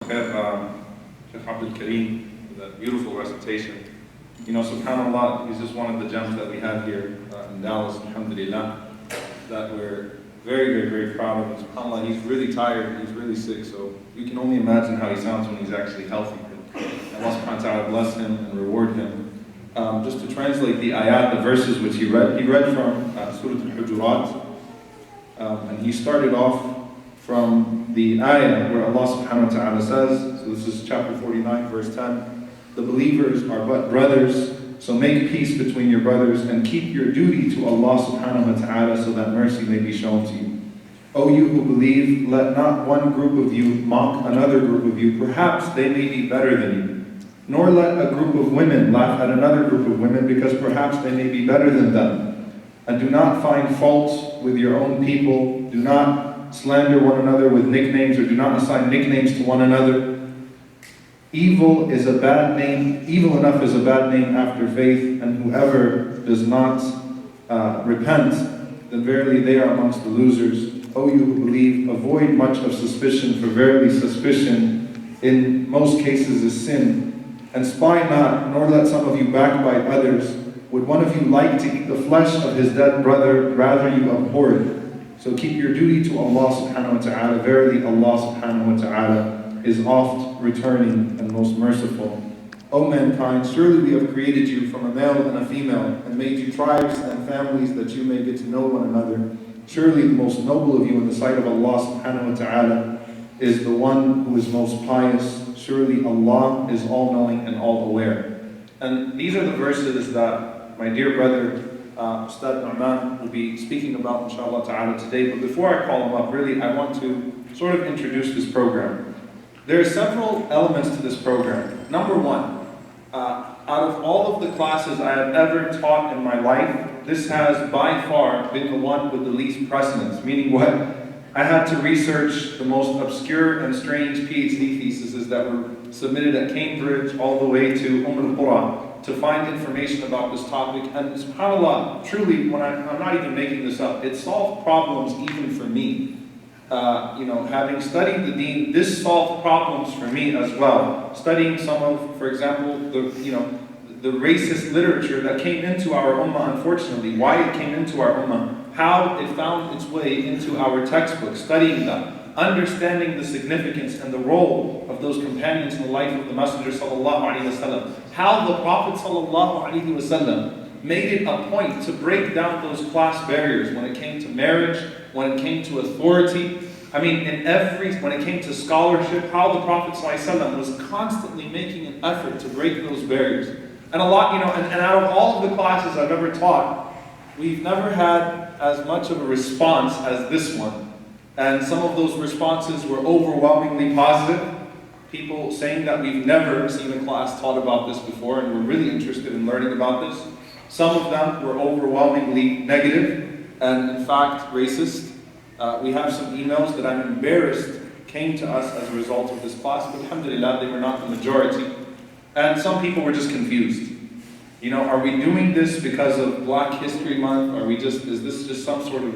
Sheikh Abdul Kareem, for that beautiful recitation. You know, subhanAllah, he's just one of the gems that we have here in Dallas, alhamdulillah, that we're very, very, very proud of. And subhanAllah, he's really tired, he's really sick, so you can only imagine how he sounds when he's actually healthy. And Allah subhanahu wa ta'ala bless him and reward him. Just to translate the ayat, the verses which he read from Surah Al-Hujurat, and he started off from the ayah where Allah subhanahu wa ta'ala says, so this is chapter 49, verse 10, the believers are but brothers, so make peace between your brothers and keep your duty to Allah subhanahu wa ta'ala so that mercy may be shown to you. O you who believe, let not one group of you mock another group of you, perhaps they may be better than you. Nor let a group of women laugh at another group of women, because perhaps they may be better than them. And do not find fault with your own people. Do not slander one another with nicknames, or do not assign nicknames to one another. Evil is a bad name. Evil enough is a bad name after faith, and whoever does not repent, then verily they are amongst the losers. O you who believe, avoid much of suspicion, for verily suspicion in most cases is sin. And spy not, nor let some of you backbite others. Would one of you like to eat the flesh of his dead brother, rather you abhor it. So keep your duty to Allah subhanahu wa ta'ala. Verily Allah subhanahu wa ta'ala is oft returning and most merciful. O mankind, surely we have created you from a male and a female, and made you tribes and families that you may get to know one another. Surely the most noble of you in the sight of Allah subhanahu wa ta'ala is the one who is most pious. Surely Allah is all-knowing and all-aware. And these are the verses that my dear brother, Ustad Nouman, will be speaking about, inshallah ta'ala, today. But before I call him up, really, I want to sort of introduce this program. There are several elements to this program. Number one, out of all of the classes I have ever taught in my life, this has by far been the one with the least precedence. Meaning what? I had to research the most obscure and strange PhD theses that were submitted at Cambridge all the way to al-Qura to find information about this topic. And subhanAllah, truly, when I'm not even making this up, it solved problems even for me. Having studied the deen, this solved problems for me as well. Studying some of, for example, the racist literature that came into our ummah, unfortunately, why it came into our ummah, how it found its way into our textbooks, studying them, understanding the significance and the role of those companions in the life of the Messenger sallallahu alaihi wasallam, how the Prophet sallallahu alaihi wasallam made it a point to break down those class barriers when it came to marriage, when it came to authority. I mean, when it came to scholarship, how the Prophet sallallahu alaihi wasallam was constantly making an effort to break those barriers. And a lot, and out of all of the classes I've ever taught, we've never had as much of a response as this one. And some of those responses were overwhelmingly positive. People saying that we've never seen a class taught about this before and we're really interested in learning about this. Some of them were overwhelmingly negative and in fact racist. We have some emails that I'm embarrassed came to us as a result of this class, but alhamdulillah, they were not the majority. And some people were just confused. Are we doing this because of Black History Month? Is this just some sort of,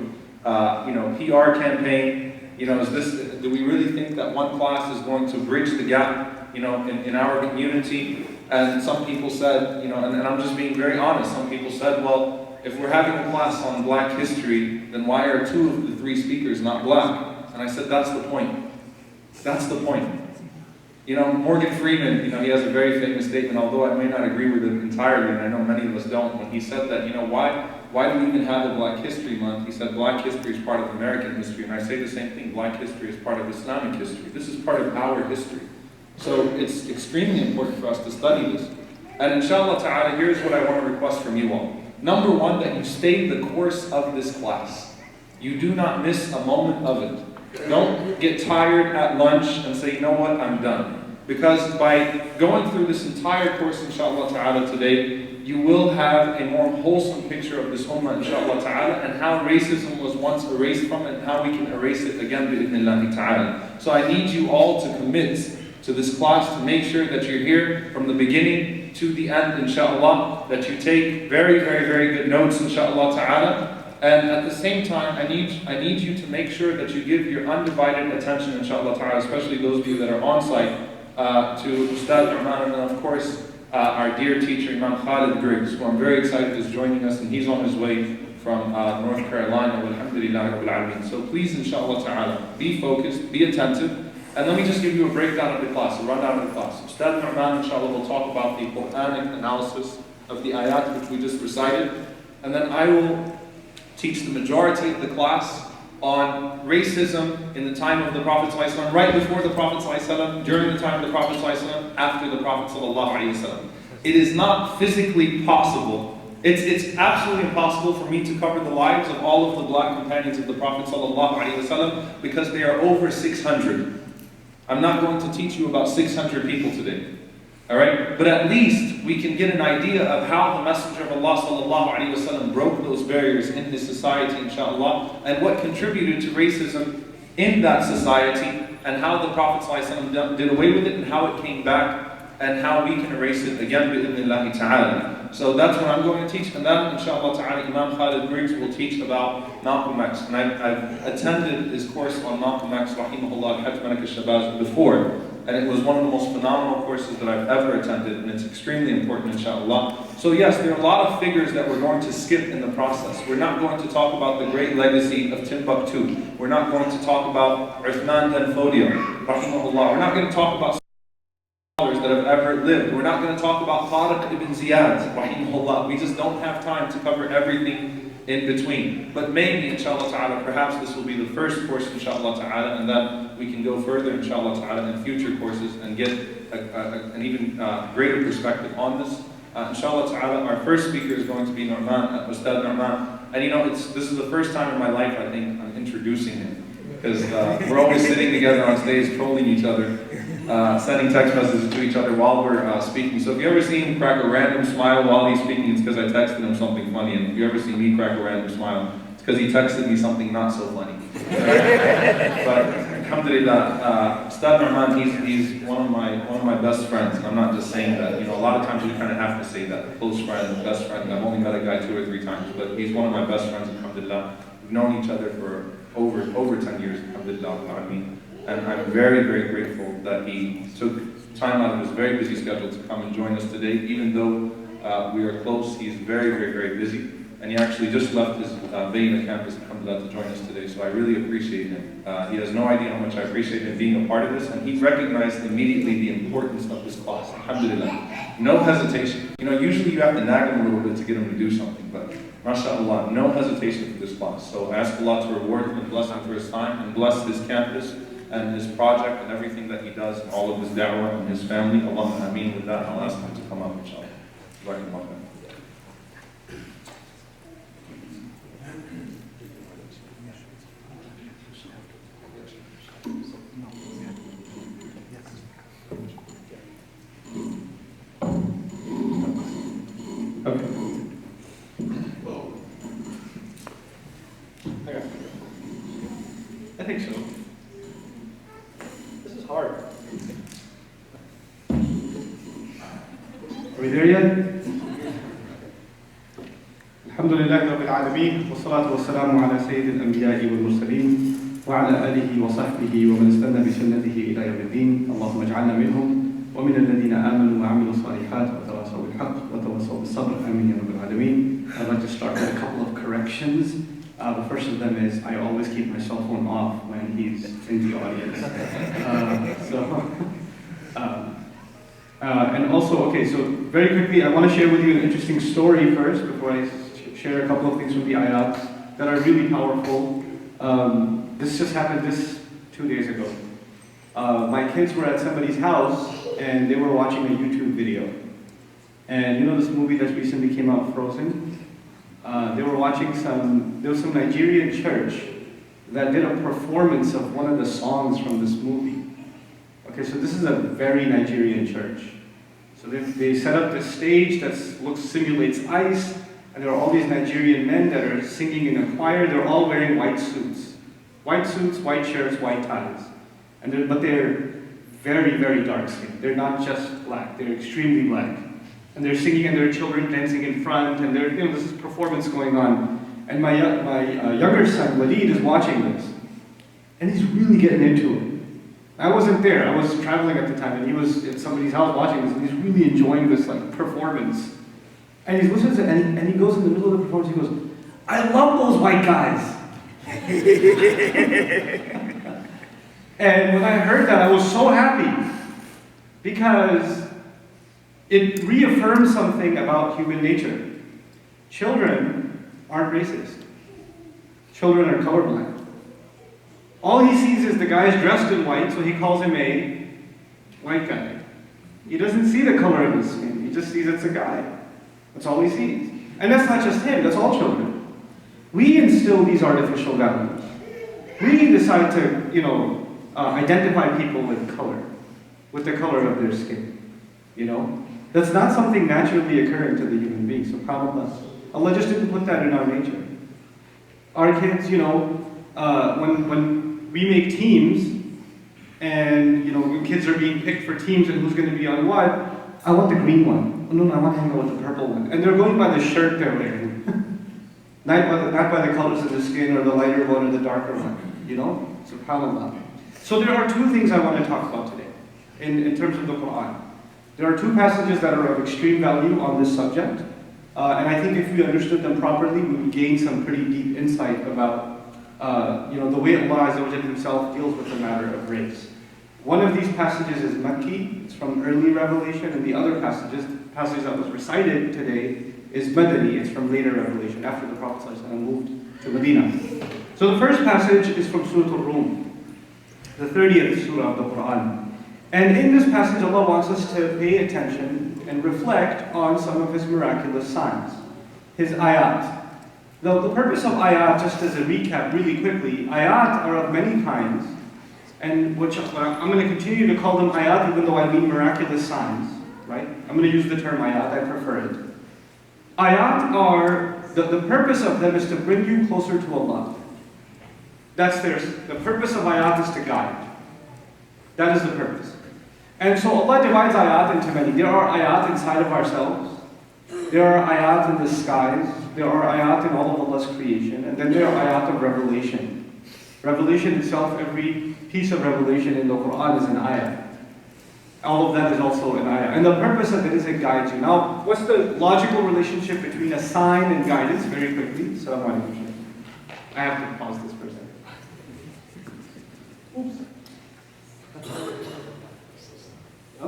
PR campaign? Do we really think that one class is going to bridge the gap, in our community? And some people said, and I'm just being very honest, some people said, well, if we're having a class on Black history, then why are 2 of the 3 speakers not Black? And I said, that's the point. That's the point. Morgan Freeman, he has a very famous statement, although I may not agree with it entirely, and I know many of us don't, when he said that, why do we even have a Black History Month? He said Black history is part of American history, and I say the same thing, Black history is part of Islamic history. This is part of our history. So it's extremely important for us to study this. And inshallah ta'ala, here's what I want to request from you all. Number one, that you stay the course of this class. You do not miss a moment of it. Don't get tired at lunch and say, you know what, I'm done. Because by going through this entire course, inshallah ta'ala, today, you will have a more wholesome picture of this ummah, inshallah ta'ala, and how racism was once erased from it, and how we can erase it again, bi'idhnillahi ta'ala. So I need you all to commit to this class, to make sure that you're here from the beginning to the end, inshallah, that you take very, very, very good notes, inshallah ta'ala, And at the same time, I need you to make sure that you give your undivided attention, inshallah ta'ala, especially those of you that are on site, to Ustad Nouman, and of course, our dear teacher, Imam Khalid Griggs, who I'm very excited is joining us, and he's on his way from North Carolina, alhamdulillah rabbil alameen. So please, inshallah ta'ala, be focused, be attentive, and let me just give you a breakdown of the class, a rundown of the class. Ustad Nouman, inshallah, will talk about the Quranic analysis of the ayat which we just recited, and then I will teach the majority of the class on racism in the time of the Prophet ﷺ, right before the Prophet ﷺ, during the time of the Prophet ﷺ, after the Prophet ﷺ. It is not physically possible. It's absolutely impossible for me to cover the lives of all of the black companions of the Prophet ﷺ because they are over 600. I'm not going to teach you about 600 people today. Alright? But at least we can get an idea of how the Messenger of Allah ﷺ broke those barriers in his society, inshaAllah, and what contributed to racism in that society, and how the Prophet ﷺ did away with it, and how it came back, and how we can erase it again bi'idhnillahi ta'ala. So that's what I'm going to teach, and then inshaAllah ta'ala Imam Khalid Griggs will teach about Malcolm X. And I've attended his course on Malcolm X, rahimahullah, Hajj Malak al-Shabazz before. And it was one of the most phenomenal courses that I've ever attended, and it's extremely important, inshallah. So yes, there are a lot of figures that we're going to skip in the process. We're not going to talk about the great legacy of Timbuktu. We're not going to talk about Uthman bin Fodio, rahimahullah. We're not going to talk about scholars that have ever lived. We're not going to talk about Tariq ibn Ziyad, rahimahullah. We just don't have time to cover everything in between. But maybe, inshallah ta'ala, perhaps this will be the first course, inshallah ta'ala, and then we can go further, inshallah ta'ala, in future courses and get an even greater perspective on this. Inshallah ta'ala, our first speaker is going to be Nouman, Ustad Nouman. And you know, this is the first time in my life, I think, I'm introducing him. Because we're always sitting together on stage, trolling each other, sending text messages to each other while we're speaking. So if you ever see him crack a random smile while he's speaking, it's because I texted him something funny. And if you ever see me crack a random smile, it's because he texted me something not so funny. But alhamdulillah, Ustad Nouman, he's one of my best friends. And I'm not just saying that. You know, a lot of times you kind of have to say that. Close friend, best friend. I've only met a guy 2 or 3 times, but he's one of my best friends, alhamdulillah. We've known each other for over 10 years, alhamdulillah, and I'm very, very grateful that he took time out of his very busy schedule to come and join us today. Even though we are close, he's very, very, very busy, and he actually just left his Bayna campus and come to join us today, so I really appreciate him. He has no idea how much I appreciate him being a part of this, and he recognized immediately the importance of this class, alhamdulillah. No hesitation. You know, usually you have to nag him a little bit to get him to do something, but MashaAllah, no hesitation for this class. So I ask Allah to reward him and bless him for his time, and bless his campus and his project and everything that he does, and all of his da'wah and his family. Allahumma ameen. With that, I'll ask him to come up, inshallah. Okay. I think so. This is hard. Are we there yet? Alhamdulillah Rabbil Alameen, wa salatu wa salamu ala Sayyid al-Anbiya'i wal Mursaleen, wa ala alihi wa sahbihi wa man istanna bi sunnatihi ila yawm al-din. Allahumma ij'alna minhum, wa min alladhina amanu wa amilu salihat, wa tawasaw bil haqq, wa tawasaw bis sabr. Ameen ya Rabbil Alameen. I'd like to start with a couple of corrections. The first of them is I always keep my cell phone off when he's in the audience. And also, okay, so very quickly, I want to share with you an interesting story first before I share a couple of things from the ayats that are really powerful. This just happened 2 days ago. My kids were at somebody's house and they were watching a YouTube video. And you know this movie that recently came out, Frozen? They were watching there was some Nigerian church that did a performance of one of the songs from this movie. Okay, so this is a very Nigerian church. So they set up this stage that simulates ice, and there are all these Nigerian men that are singing in a choir. They're all wearing white suits. White suits, white shirts, white ties. But they're very, very dark skinned. They're not just black, they're extremely black. And they're singing and there are children dancing in front, and there's this performance going on. And my younger son, Walid, is watching this. And he's really getting into it. I wasn't there. I was traveling at the time, and he was at somebody's house watching this, and he's really enjoying this like performance. And he listens to it, and he goes in the middle of the performance, he goes, "I love those white guys." And when I heard that, I was so happy, because it reaffirms something about human nature. Children aren't racist. Children are colorblind. All he sees is the guy's dressed in white, so he calls him a white guy. He doesn't see the color of his skin, he just sees it's a guy. That's all he sees. And that's not just him, that's all children. We instill these artificial values. We decide to, identify people with color, with the color of their skin. That's not something naturally occurring to the human being, subhanAllah. Allah just didn't put that in our nature. Our kids, when we make teams, and when kids are being picked for teams and who's going to be on what, I want the green one. Oh, no, I want to hang out with the purple one. And they're going by the shirt they're wearing. not by the colors of the skin, or the lighter one or the darker one. SubhanAllah. So there are two things I want to talk about today, in terms of the Quran. There are two passages that are of extreme value on this subject. And I think if we understood them properly, we would gain some pretty deep insight about the way Allah Azza wa Jalla himself deals with the matter of race. One of these passages is Makki, it's from early Revelation, and the other passage that was recited today is Madani, it's from later Revelation, after the Prophet ﷺ moved to Medina. So the first passage is from Surah Al-Rum, the 30th surah of the Quran. And in this passage, Allah wants us to pay attention and reflect on some of His miraculous signs, His ayat. The purpose of ayat, just as a recap really quickly, ayat are of many kinds, and which I'm going to continue to call them ayat even though I mean miraculous signs, right? I'm going to use the term ayat, I prefer it. Ayat are, the purpose of them is to bring you closer to Allah. The purpose of ayat is to guide. That is the purpose. And so Allah divides ayat into many. There are ayat inside of ourselves. There are ayat in the skies. There are ayat in all of Allah's creation. And then there are ayat of revelation. Revelation itself, every piece of revelation in the Quran is an ayat. All of that is also an ayat. And the purpose of it is it guides you. Now, what's the logical relationship between a sign and guidance? Very quickly. Assalamu alaikum. I have to pause this for a second. Oops. No.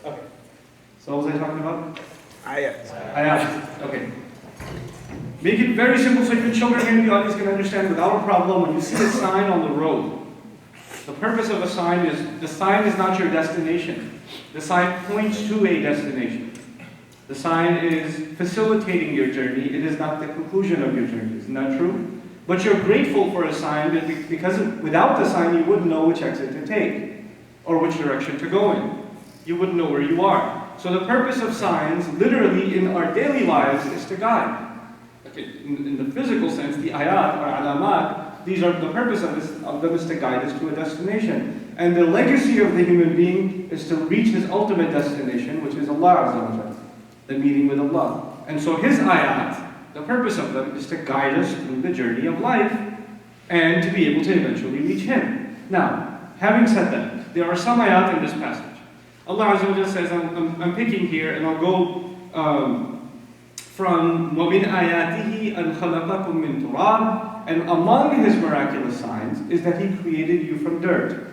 Okay. So what was I talking about? Ayat. Okay. Make it very simple so your children in the audience can understand without a problem. When you see a sign on the road, the purpose of a sign is, the sign is not your destination. The sign points to a destination. The sign is facilitating your journey. It is not the conclusion of your journey. Isn't that true? But you're grateful for a sign because without the sign you wouldn't know which exit to take or which direction to go in. You wouldn't know where you are. So the purpose of signs, literally in our daily lives, is to guide. Okay, in the physical sense, the ayat or alamat, these are the purpose of them is to guide us to a destination. And the legacy of the human being is to reach his ultimate destination, which is Allah Azza wa Jalla, the meeting with Allah. And so his ayat, the purpose of them is to guide us through the journey of life and to be able to eventually reach Him. Now, having said that, there are some ayat in this passage. Allah Azza wa Jalla says, I'm picking here, and I'll go from وَمِنْ آيَاتِهِ أَنْ خَلَقَكُم مِّن تُرَابٍ, and among His miraculous signs is that He created you from dirt.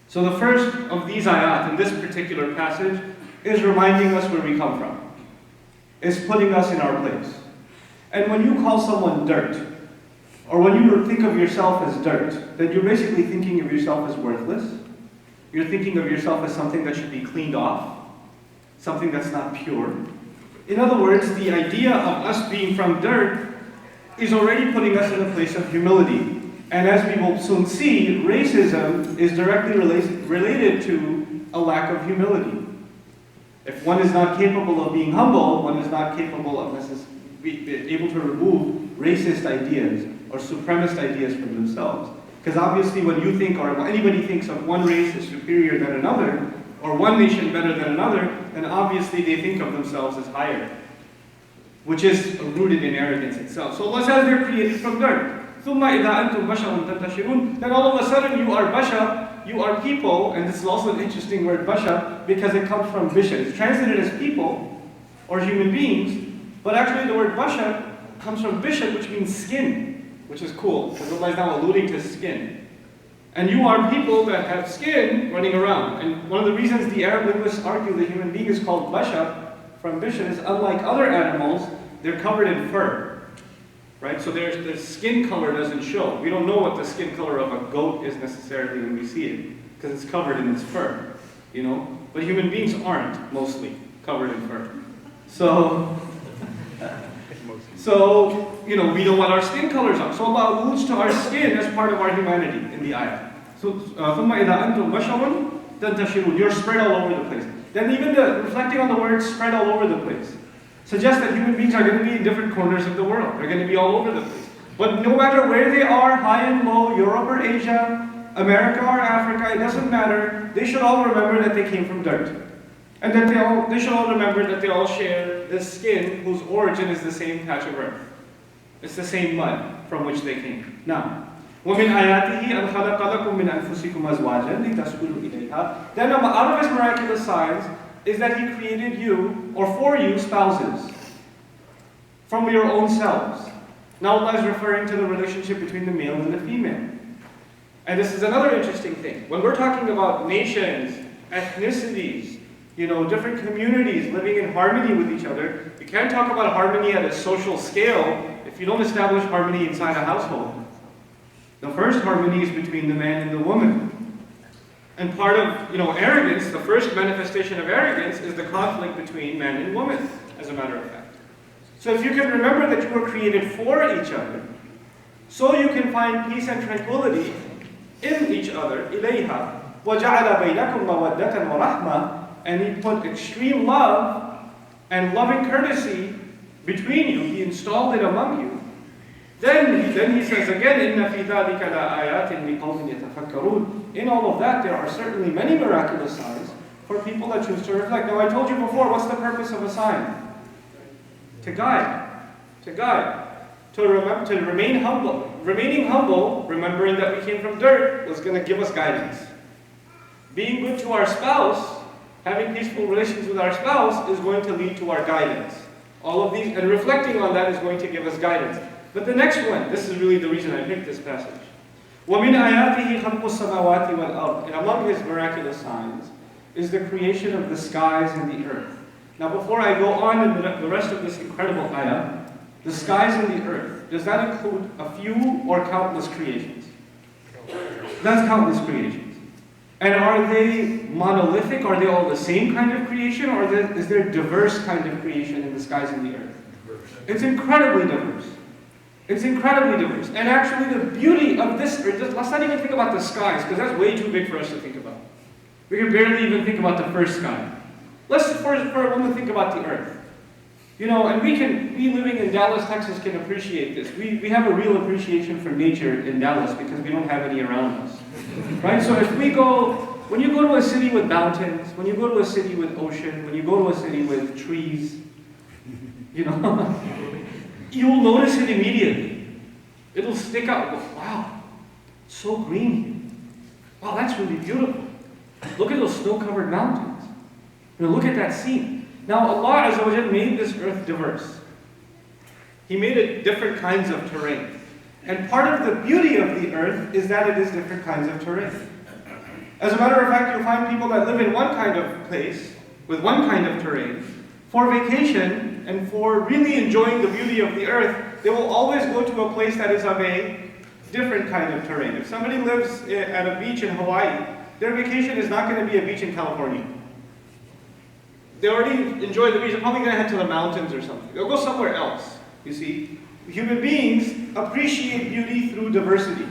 So the first of these ayat in this particular passage is reminding us where we come from. Is putting us in our place. And when you call someone dirt, or when you think of yourself as dirt, then you're basically thinking of yourself as worthless. You're thinking of yourself as something that should be cleaned off, something that's not pure. In other words, the idea of us being from dirt is already putting us in a place of humility. And as we will soon see, racism is directly related to a lack of humility. If one is not capable of being humble, one is not capable of being able to remove racist ideas or supremacist ideas from themselves. Because obviously when you think, or when anybody thinks of one race as superior than another, or one nation better than another, then obviously they think of themselves as higher, which is rooted in arrogance itself. So Allah says they're created from dirt. ثُمَّ إِذَا أَنْتُمْ بَشَرٌ تَنْتَشِرُونَ. Then all of a sudden you are bashar, you are people, and this is also an interesting word, bashar, because it comes from bishar. It's translated as people, or human beings, but actually the word bashar comes from bishar, which means skin, which is cool, because Allah is now alluding to skin. And you are people that have skin running around. And one of the reasons the Arab linguists argue the human being is called bashar, from bishar, is unlike other animals, they're covered in fur. Right? So their skin color doesn't show. We don't know what the skin color of a goat is necessarily when we see it, because it's covered in its fur. You know? But human beings aren't mostly covered in fur. So you know, we know what our skin colors are. So Allah alludes to our skin as part of our humanity in the ayah. So, ثُمَّ إِذَا أَنْتُمْ بَشَرٌ تَنْتَشِرُونَ. You're spread all over the place. Then even reflecting on the word spread all over the place suggests that human beings are going to be in different corners of the world. They're going to be all over the place. But no matter where they are, high and low, Europe or Asia, America or Africa, it doesn't matter. They should all remember that they came from dirt. And that they should all remember that they all share this skin whose origin is the same patch of earth. It's the same mud from which they came. Now, وَمِنْ آيَاتِهِ أَنْ خَلَقَ لَكُم مِّنْ أَنفُسِكُمْ أَزْوَاجًا لِتَسْكُنُوا إِلَيْهَا. Then out of His miraculous signs is that He created you, or for you, spouses from your own selves. Now Allah is referring to the relationship between the male and the female. And this is another interesting thing. When we're talking about nations, ethnicities, you know, different communities living in harmony with each other, you can't talk about harmony at a social scale if you don't establish harmony inside a household. The first harmony is between the man and the woman. And part of, you know, arrogance, the first manifestation of arrogance is the conflict between man and woman, as a matter of fact. So if you can remember that you were created for each other, so you can find peace and tranquility in each other, إِلَيْهَا وَجَعَلَ بَيْنَكُمْ مَوَدَّةً وَرَحْمَةً, and He put extreme love and loving courtesy between you. He installed it among you. Then he says again, إِنَّ فِي ذَلِكَ لَآيَاتٍ لِقَوْمٍ يَتَفَكَّرُونَ. In all of that, there are certainly many miraculous signs for people that choose to reflect. Now, I told you before, what's the purpose of a sign? To guide. To guide. To remain humble. Remaining humble, remembering that we came from dirt, was going to give us guidance. Being good to our spouse, having peaceful relations with our spouse, is going to lead to our guidance. All of these, and reflecting on that is going to give us guidance. But the next one, this is really the reason I picked this passage. وَمِنْ آيَاتِهِ خَلْقُ السَّمَاوَاتِ وَالْأَرْضِ. And among His miraculous signs is the creation of the skies and the earth. Now before I go on in the rest of this incredible ayah, the skies and the earth, does that include a few or countless creations? That's countless creations. And are they monolithic? Are they all the same kind of creation? Or is there diverse kind of creation in the skies and the earth? It's incredibly diverse. It's incredibly diverse. And actually the beauty of this earth, let's not even think about the skies, because that's way too big for us to think about. We can barely even think about the first sky. Let's, for a moment, think about the earth. You know, and we living in Dallas, Texas, can appreciate this. We have a real appreciation for nature in Dallas because we don't have any around us. Right? So if we go, when you go to a city with mountains, when you go to a city with ocean, when you go to a city with trees, you know, you'll notice it immediately. It'll stick out. Wow, it's so green here. Wow, that's really beautiful. Look at those snow-covered mountains. You know, look at that scene. Now, Allah Azza wa Jalla made this earth diverse. He made it different kinds of terrain. And part of the beauty of the earth is that it is different kinds of terrain. As a matter of fact, you'll find people that live in one kind of place, with one kind of terrain, for vacation and for really enjoying the beauty of the earth, they will always go to a place that is of a different kind of terrain. If somebody lives at a beach in Hawaii, their vacation is not going to be a beach in California. They already enjoy the beach. They're probably going to head to the mountains or something. They'll go somewhere else, you see. Human beings appreciate beauty through diversity,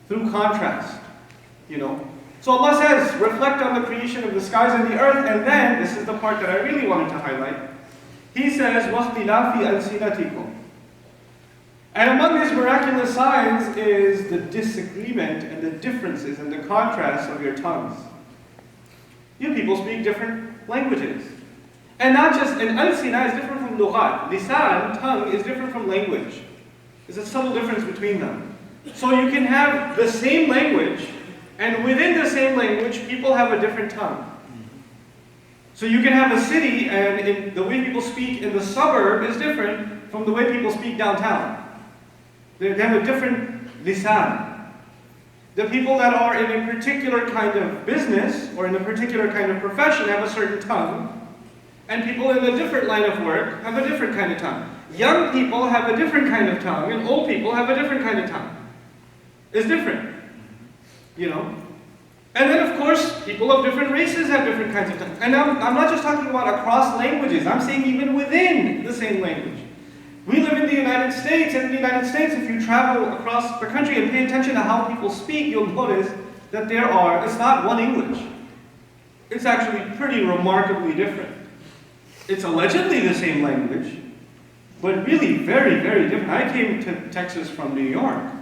through contrast, you know. So Allah says, reflect on the creation of the skies and the earth, and then, this is the part that I really wanted to highlight, He says, وَاخْتِلَافِ أَلْسِنَتِكُمْ. And among His miraculous signs is the disagreement and the differences and the contrast of your tongues. You people speak different languages. And not just, and al-sina is different from lughat. Lisan, tongue, is different from language. There's a subtle difference between them. So you can have the same language, and within the same language, people have a different tongue. So you can have a city, and the way people speak in the suburb is different from the way people speak downtown. They have a different lisan. The people that are in a particular kind of business or in a particular kind of profession have a certain tongue, and people in a different line of work have a different kind of tongue. Young people have a different kind of tongue, and old people have a different kind of tongue. It's different, you know? And then, of course, people of different races have different kinds of tongues. And I'm not just talking about across languages. I'm saying even within the same language. We live in the United States, and in the United States, if you travel across the country and pay attention to how people speak, you'll notice that it's not one English. It's actually pretty remarkably different. It's allegedly the same language, but really very, very different. I came to Texas from New York.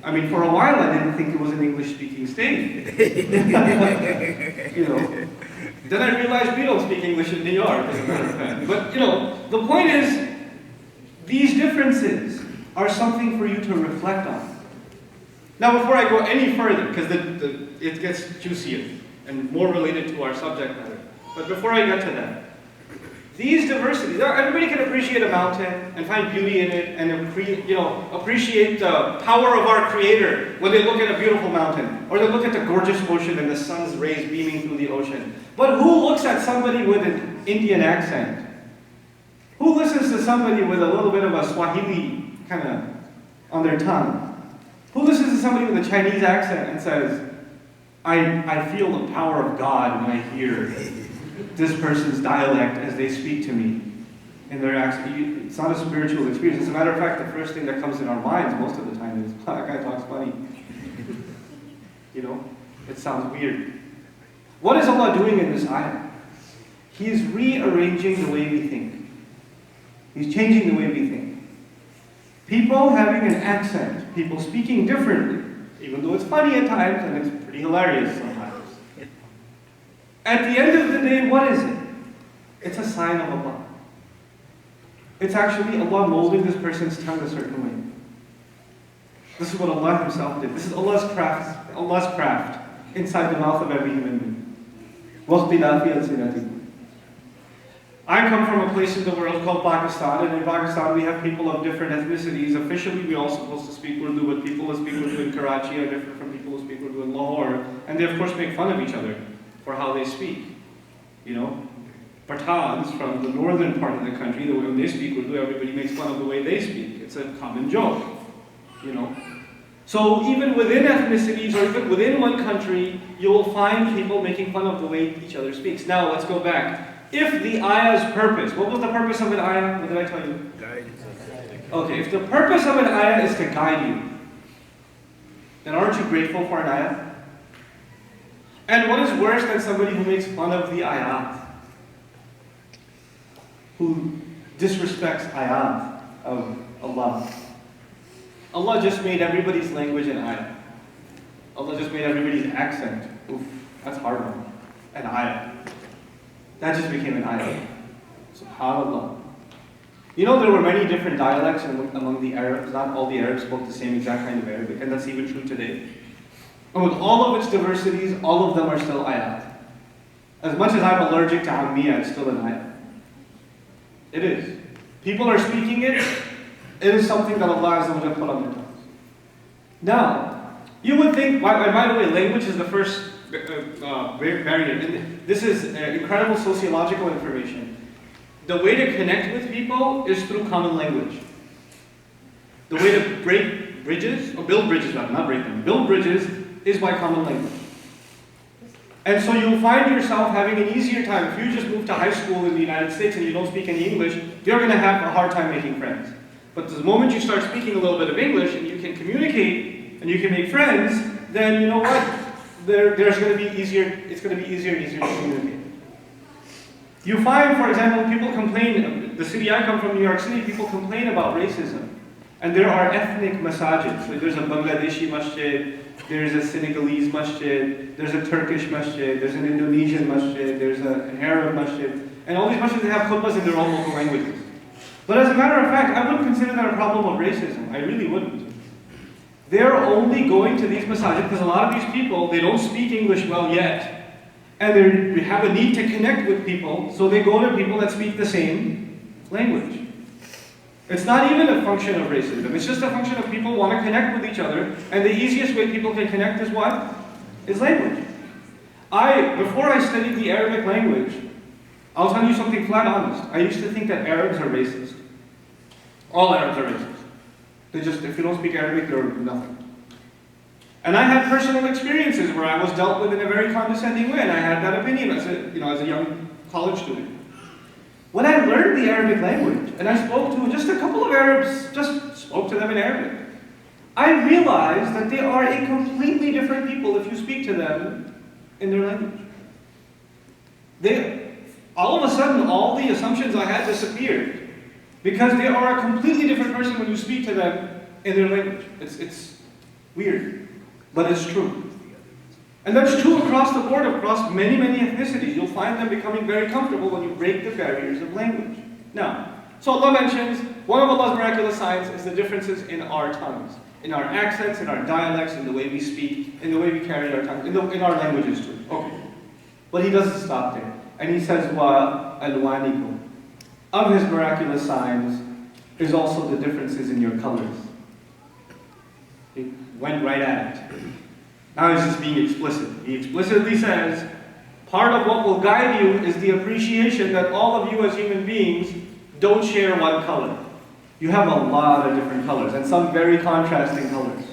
I mean, for a while I didn't think it was an English-speaking state. You know. Then I realized we don't speak English in New York, as a matter of fact. But, you know, the point is, these differences are something for you to reflect on. Now, before I go any further, because it gets juicier and more related to our subject matter, but before I get to that, these diversities, everybody can appreciate a mountain and find beauty in it and appreciate the power of our Creator when they look at a beautiful mountain or they look at the gorgeous ocean and the sun's rays beaming through the ocean. But who looks at somebody with an Indian accent? Who listens to somebody with a little bit of a Swahili kind of on their tongue? Who listens to somebody with a Chinese accent and says, I feel the power of God when I hear this person's dialect as they speak to me in their accent? It's not a spiritual experience. As a matter of fact, the first thing that comes in our minds most of the time is, that guy talks funny. You know, it sounds weird. What is Allah doing in this ayah? He is rearranging the way we think. He's changing the way we think. People having an accent, people speaking differently, even though it's funny at times and it's pretty hilarious sometimes. At the end of the day, what is it? It's a sign of Allah. It's actually Allah molding this person's tongue a certain way. This is what Allah Himself did. This is Allah's craft inside the mouth of every human being. وَاخْتِلَافِ أَلْسِنَتِكُمْ. I come from a place in the world called Pakistan, and in Pakistan we have people of different ethnicities. Officially, we're all supposed to speak Urdu, but people who speak Urdu in Karachi are different from people who speak Urdu in Lahore. And they, of course, make fun of each other for how they speak. You know, Pathans from the northern part of the country, the way when they speak Urdu, everybody makes fun of the way they speak. It's a common joke, you know. So even within ethnicities, or even within one country, you will find people making fun of the way each other speaks. Now, let's go back. If the ayah's purpose, what was the purpose of an ayah? What did I tell you? Guidance. Okay, if the purpose of an ayah is to guide you, then aren't you grateful for an ayah? And what is worse than somebody who makes fun of the ayat? Who disrespects ayat of Allah? Allah just made everybody's language an ayah. Allah just made everybody's accent. Oof, that's hard one. An ayah. That just became an ayah. SubhanAllah. You know, there were many different dialects among the Arabs. Not all the Arabs spoke the same exact kind of Arabic, and that's even true today. And with all of its diversities, all of them are still ayat. As much as I'm allergic to Ammiya, it's still an ayat. It is. People are speaking it. It is something that Allah Azza wa Jalla put on their tongues. Now, you would think, by the way, language is the first barrier. And this is incredible sociological information. The way to connect with people is through common language. The way to break bridges, or build bridges rather, not break them, build bridges is by common language. And so you'll find yourself having an easier time. If you just move to high school in the United States and you don't speak any English, you're going to have a hard time making friends. But the moment you start speaking a little bit of English and you can communicate and you can make friends, then you know what? There's going to be easier. It's going to be easier and easier to communicate. You find, for example, people complain. The city I come from, New York City, people complain about racism, and there are ethnic masajids. So there's a Bangladeshi masjid, there's a Senegalese masjid, there's a Turkish masjid, there's an Indonesian masjid, there's an Arab masjid, and all these masjids have khutbahs in their own local languages. But as a matter of fact, I wouldn't consider that a problem of racism. I really wouldn't. They're only going to these masajid because a lot of these people, they don't speak English well yet, and they have a need to connect with people, so they go to people that speak the same language. It's not even a function of racism. It's just a function of people want to connect with each other, and the easiest way people can connect is what? Is language. Before I studied the Arabic language, I'll tell you something flat honest. I used to think that Arabs are racist. All Arabs are racist. If you don't speak Arabic, they're nothing. And I had personal experiences where I was dealt with in a very condescending way, and I had that opinion as a young college student. When I learned the Arabic language, and I spoke to just a couple of Arabs, just spoke to them in Arabic, I realized that they are a completely different people if you speak to them in their language. All of a sudden, all the assumptions I had disappeared, because they are a completely different person when you speak to them in their language. It's weird, but it's true. And that's true across the board, across many, many ethnicities. You'll find them becoming very comfortable when you break the barriers of language. Now, so Allah mentions, one of Allah's miraculous signs is the differences in our tongues, in our accents, in our dialects, in the way we speak, in the way we carry our tongue, in our languages too. Okay. But He doesn't stop there. And He says, wa alwanikum. Of His miraculous signs is also the differences in your colors. He went right at it. Now He's just being explicit. He explicitly says, part of what will guide you is the appreciation that all of you as human beings don't share one color. You have a lot of different colors, and some very contrasting colors.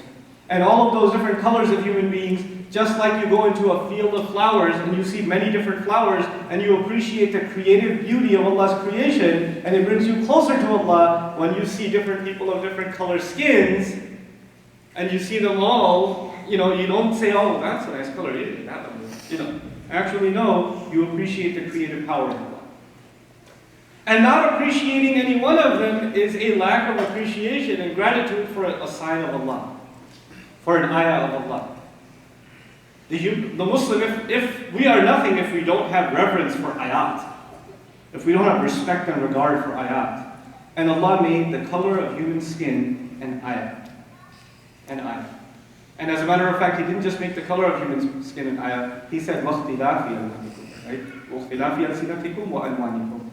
And all of those different colors of human beings, just like you go into a field of flowers and you see many different flowers and you appreciate the creative beauty of Allah's creation, and it brings you closer to Allah when you see different people of different color skins, and you see them all, you don't say, oh, that's a nice color, that one, Actually, no, you appreciate the creative power of Allah. And not appreciating any one of them is a lack of appreciation and gratitude for a sign of Allah, for an ayah of Allah. The Muslim, if we are nothing if we don't have reverence for ayat, if we don't have respect and regard for ayat. And Allah made the color of human skin an ayah. An ayah. And as a matter of fact, He didn't just make the color of human skin an ayah, He said, وَاخْتِلَافِ أَلْسِنَتِكُمْ, right? وَاخْتِلَافِ أَلْسِنَتِكُمْ وَأَلْوَانِكُمْ.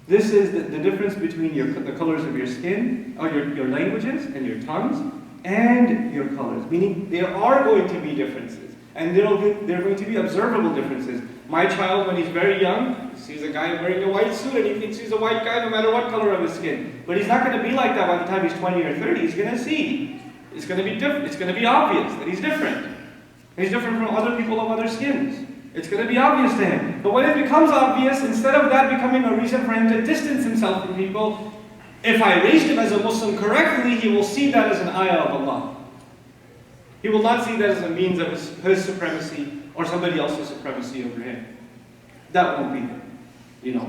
This is the difference between the colors of your skin, or your languages, and your tongues, and your colors. Meaning, there are going to be differences. And there are going to be observable differences. My child, when he's very young, sees a guy wearing a white suit and he thinks he's a white guy no matter what color of his skin. But he's not going to be like that by the time he's 20 or 30. He's going to see. It's going to be different. It's going to be obvious that he's different. He's different from other people of other skins. It's going to be obvious to him. But when it becomes obvious, instead of that becoming a reason for him to distance himself from people, if I raised him as a Muslim correctly, he will see that as an ayah of Allah. He will not see that as a means of his supremacy or somebody else's supremacy over him. That won't be there,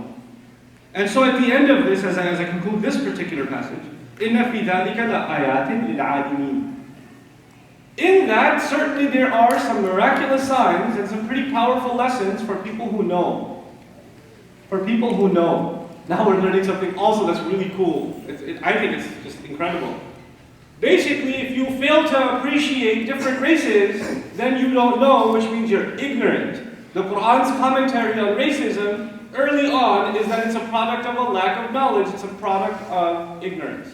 And so at the end of this, as I conclude this particular passage, إِنَّ فِي ذَلِكَ لَآيَاتٍ لِلْعَالِمِينَ. In that, certainly there are some miraculous signs and some pretty powerful lessons for people who know. For people who know. Now we're learning something also that's really cool. I think it's just incredible. Basically, if you fail to appreciate different races, then you don't know, which means you're ignorant. The Quran's commentary on racism early on is that it's a product of a lack of knowledge, it's a product of ignorance.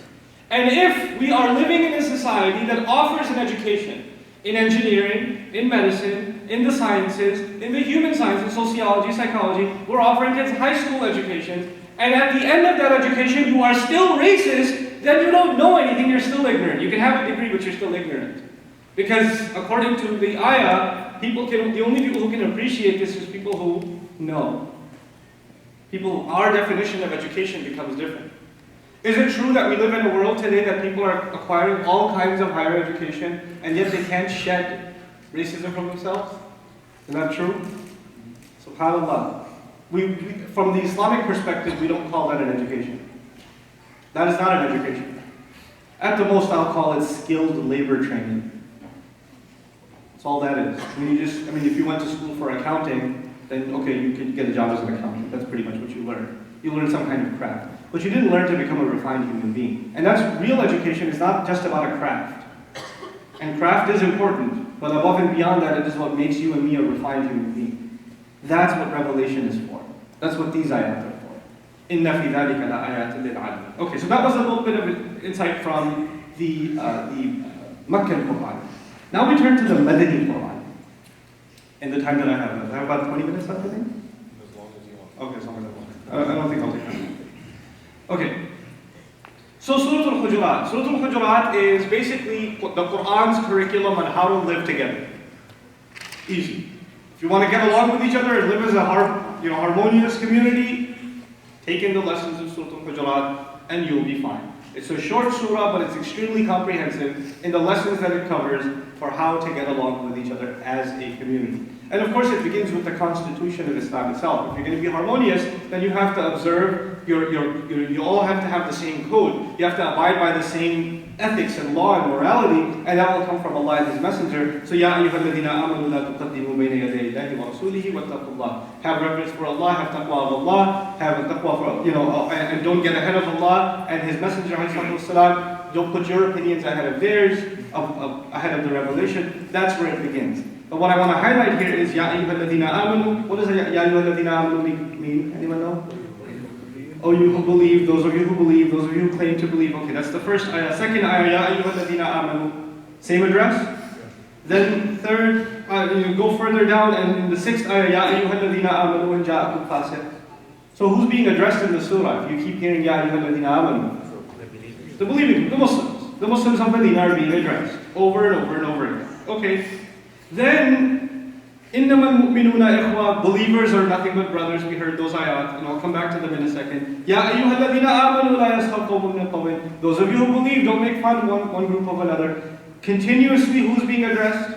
And if we are living in a society that offers an education in engineering, in medicine, in the sciences, in the human sciences, sociology, psychology, we're offering kids high school educations, and at the end of that education you are still racist, then you don't know anything, you're still ignorant. You can have a degree, but you're still ignorant. Because according to the ayah, the only people who can appreciate this is people who know. Our definition of education becomes different. Is it true that we live in a world today that people are acquiring all kinds of higher education, and yet they can't shed racism from themselves? Is that true? SubhanAllah. From the Islamic perspective, we don't call that an education. That is not an education. At the most, I'll call it skilled labor training. That's all that is. If you went to school for accounting, then okay, you could get a job as an accountant. That's pretty much what you learn. You learn some kind of craft. But you didn't learn to become a refined human being. And that's real education is not just about a craft. And craft is important, but above and beyond that, it is what makes you and me a refined human being. That's what revelation is for. That's what these ayat are for. Inna fi dhalika la ayatin lil alim. Okay, so that was a little bit of insight from the Meccan Quran. Now we turn to the Madani Quran. In the time that I have left. I have about 20 minutes left, I think? As long as you want. Okay, as long as I want. I don't think I'll take that. Okay. So Surah Al-Hujurat. Surah Al-Hujurat is basically the Quran's curriculum on how to live together. Easy. If you want to get along with each other and live as a harmonious community, take in the lessons of Surah Al-Hujurat and you'll be fine. It's a short surah, but it's extremely comprehensive in the lessons that it covers for how to get along with each other as a community. And of course, it begins with the constitution of Islam itself. If you're going to be harmonious, then you have to observe, you all have to have the same code. You have to abide by the same ethics and law and morality, and that will come from Allah and His Messenger. So, Ya ayyuhalladhina amanu la tuqaddimu bayna yaday Allahi wa rasulihi wattaqullah. Have reverence for Allah, have taqwa of Allah, have taqwa for, and don't get ahead of Allah and His Messenger, والسلام. Don't put your opinions ahead of theirs, ahead of the revelation. That's where it begins. But what I want to highlight here is Ya ayyuhalladhina amanu. What does Ya ayyuhalladhina amanu mean? Anyone know? Oh, you who believe, those of you who believe, those of you who claim to believe. Okay, that's the first ayah. Second ayah, Ya ayyuhalladhina amanu. Same address? Then third, you go further down, and in the sixth ayah, Ya ayyuhalladhina amanu in ja'akum fasiq. So who's being addressed in the surah? If you keep hearing Ya ayyuhalladhina amanu. The believing, the Muslims. The Muslims of Medina are being addressed over and over and over again. Okay. Then, إِنَّمَا الْمُؤْمِنُونَ إِخْوَةً. Believers are nothing but brothers. We heard those ayat, and I'll come back to them in a second. يَا أَيُّهَا الَّذِينَ آمَنُوا لَا يَسْخَرْ قَوْمٌ مِّن قَوْمٍ. Those of you who believe, don't make fun of one group of another. Continuously, who's being addressed?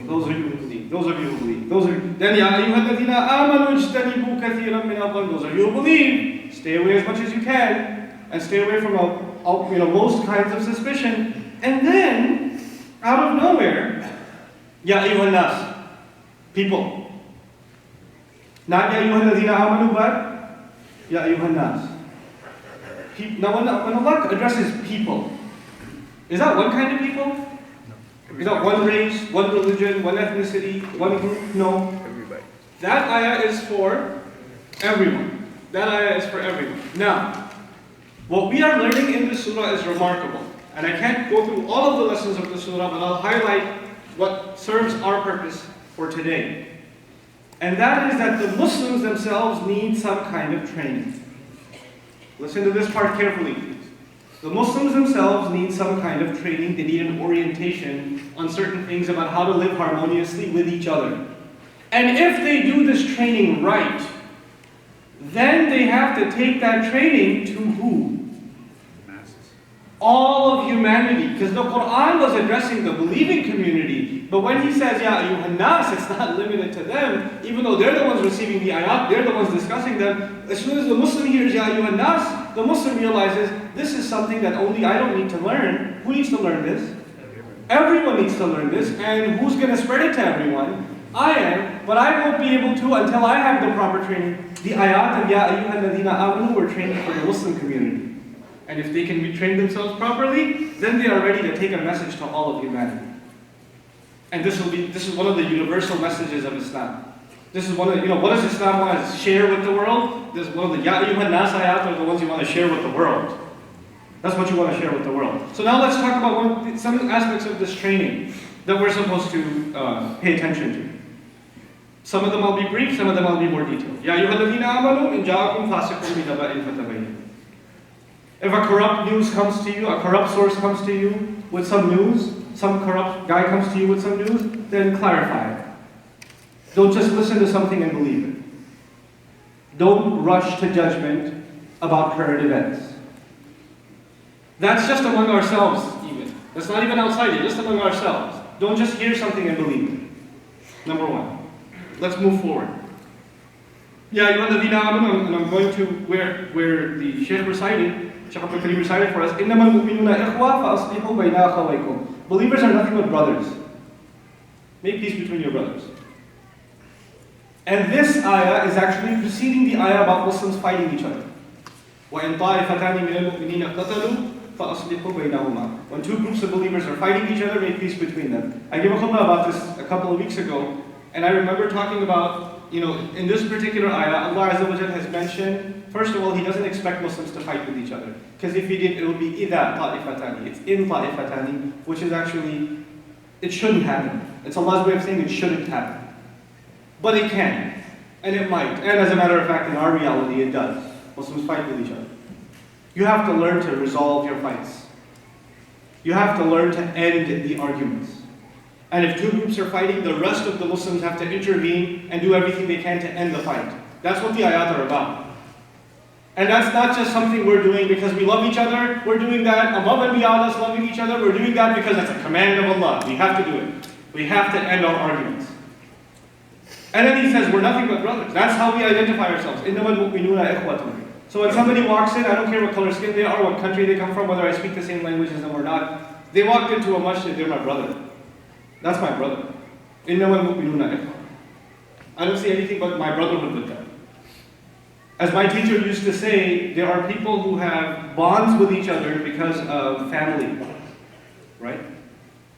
Those of you who believe. Those of you who believe. Then, يَا أَيُّهَا الَّذِينَ آمَنُوا اجْتَنِبُوا كَثِيرًا مِّنَ الظَّنِّ. Those of you who believe, stay away as much as you can. And stay away from most kinds of suspicion. And then, out of nowhere, Ya ayyuhan nas, people. Not Ya ayyuhan ladhina amanu, but Ya ayyuhan nas. Now when Allah addresses people, is that one kind of people? Is that one race, one religion, one ethnicity, one group? No. Everybody. That ayah is for everyone. That ayah is for everyone. Now, what we are learning in this surah is remarkable. And I can't go through all of the lessons of the surah, but I'll highlight what serves our purpose for today. And that is that the Muslims themselves need some kind of training. Listen to this part carefully, please. The Muslims themselves need some kind of training. They need an orientation on certain things about how to live harmoniously with each other. And if they do this training right, then they have to take that training to who? All of humanity, because the Quran was addressing the believing community, but when he says Ya ayyuhan nas, it's not limited to them, even though they're the ones receiving the ayat, they're the ones discussing them. As soon as the Muslim hears Ya ayyuhan nas, the Muslim realizes this is something that only I don't need to learn. Who needs to learn this? Everyone needs to learn this, and who's going to spread it to everyone? I am, but I won't be able to until I have the proper training. The ayat of Ya ayyuhan ladhina amanu were training for the Muslim community. And if they can retrain themselves properly, then they are ready to take a message to all of humanity. And this is one of the universal messages of Islam. This is one of what does Islam want to share with the world? This is one of the Ya ayyuhan nas ayat are the ones you want to share with the world. That's what you want to share with the world. So now let's talk about some aspects of this training that we're supposed to pay attention to. Some of them I'll be brief, some of them I'll be more detailed. Ya ayyuhalladhina amanu in ja'akum fasiqun binaba'in fatabayyanu. If a corrupt news comes to you, a corrupt source comes to you with some news, some corrupt guy comes to you with some news, then clarify it. Don't just listen to something and believe it. Don't rush to judgment about current events. That's just among ourselves even. That's not even outside it, just among ourselves. Don't just hear something and believe it. Number one. Let's move forward. Ya ayyuhalladhina amanu, and I'm going to where the Shaykh recited, Shaykh Abdul Karim recited for us, إِنَّمَا الْمُؤْمِنُونَ إِخْوَةً فَأَصْلِحُوا بَيْنَ أَخَوَيْكُمْ. Believers are nothing but brothers. Make peace between your brothers. And this ayah is actually preceding the ayah about Muslims fighting each other. وَإِن طَائِفَتَانِ مِنَ الْمُؤْمِنِينَ اقْتَتَلُوا فَأَصْلِحُوا بَيْنَهُمَا. When two groups of believers are fighting each other, make peace between them. I gave a khutbah about this a couple of weeks ago, and I remember talking about, in this particular ayah, Allah Azza wa Jalla has mentioned, first of all, He doesn't expect Muslims to fight with each other. Because if He did, it would be إِذَا طَائِفَتَانِ. It's in طَائِفَتَانِ, which is actually, it shouldn't happen. It's Allah's way of saying it shouldn't happen. But it can, and it might. And as a matter of fact, in our reality, it does. Muslims fight with each other. You have to learn to resolve your fights. You have to learn to end the arguments. And if two groups are fighting, the rest of the Muslims have to intervene and do everything they can to end the fight. That's what the ayat are about. And that's not just something we're doing because we love each other. We're doing that above and beyond us loving each other. We're doing that because that's a command of Allah. We have to do it. We have to end our arguments. And then He says, we're nothing but brothers. That's how we identify ourselves. إِنَّمَا الْمُؤْمِنُونَ إِخْوَةٌ. So when somebody walks in, I don't care what color skin they are, what country they come from, whether I speak the same language as them or not, they walked into a masjid, they're my brother. That's my brother. إِنَّمَا الْمُؤْمِنُونَ إِخْوَةٌ. I don't see anything but my brotherhood with them. As my teacher used to say, there are people who have bonds with each other because of family. Right?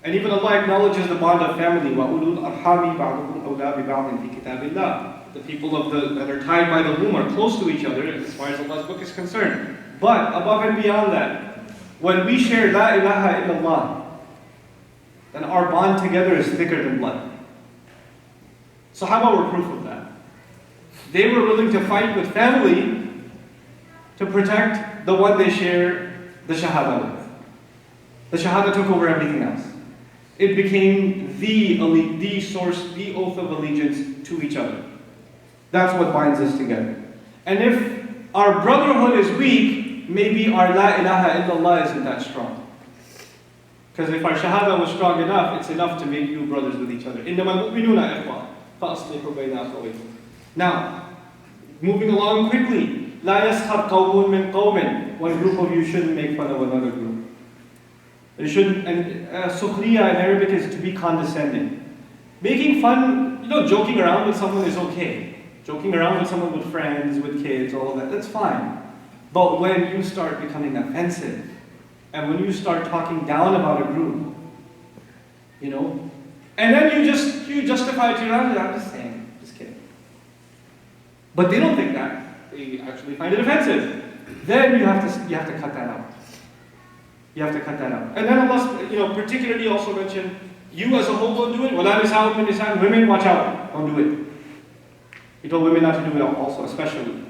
And even Allah acknowledges the bond of family. وَأُولُو الْأَرْحَامِ بَعْضُهُمْ أَوْلَىٰ بِبَعْضٍ فِي كِتَابِ اللَّهِ. The people that are tied by the womb are close to each other as far as Allah's book is concerned. But above and beyond that, when we share La ilaha illallah, then our bond together is thicker than blood. Sahaba were proof of that. They were willing to fight with family to protect the one they share the Shahada with. The Shahada took over everything else. It became the source, the oath of allegiance to each other. That's what binds us together. And if our brotherhood is weak, maybe our La ilaha illallah isn't that strong. Because if our Shahada was strong enough, it's enough to make you brothers with each other. إِنَّمَا الْمُؤْمِنُونَ إِخْوَةٌ فَأَصْلِحُوا بَيْنَ أَخَوَيْكُمْ. Now, moving along quickly. لَا يَسْخَرْ قَوْمٌ مِّن قَوْمٍ. One group of you shouldn't make fun of another group. It shouldn't, and sukhriya in Arabic is to be condescending. Making fun, joking around with someone is okay. Joking around with someone, with friends, with kids, all of that, that's fine. But when you start becoming offensive, and when you start talking down about a group, and then you justify it to your own, I'm just saying, just kidding. But they don't think that. They actually find it offensive. Then you have to cut that out. You have to cut that out. And then Allah, particularly also mentioned, you as a whole don't do it. وَلَا نِسَاءٌ مِّن نِسَاءٍ. Women, watch out. Don't do it. He told women not to do it also, especially.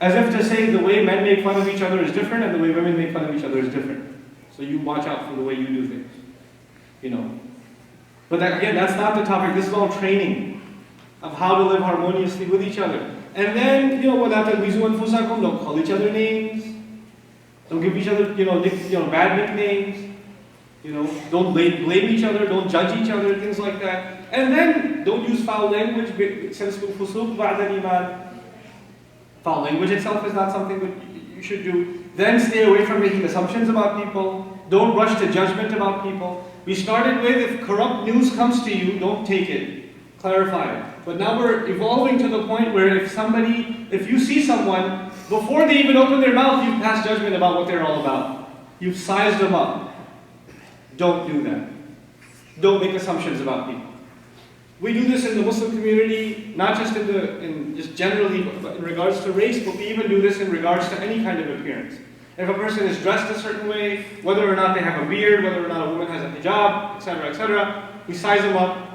As if to say the way men make fun of each other is different and the way women make fun of each other is different. So you watch out for the way you do things. But again, that's not the topic. This is all training of how to live harmoniously with each other. And then, وَلَا تَلْمِزُوا أَنفُسَكُمْ. Don't call each other names. Don't give each other, bad nicknames. Don't blame each other. Don't judge each other. Things like that. And then don't use foul language. Foul language itself is not something that you should do. Then stay away from making assumptions about people. Don't rush to judgment about people. We started with, if corrupt news comes to you, don't take it. Clarify it. But now we're evolving to the point where if you see someone, before they even open their mouth, you've passed judgment about what they're all about. You've sized them up. Don't do that. Don't make assumptions about people. We do this in the Muslim community, not just just generally in regards to race, but we even do this in regards to any kind of appearance. If a person is dressed a certain way, whether or not they have a beard, whether or not a woman has a hijab, etc., we size them up.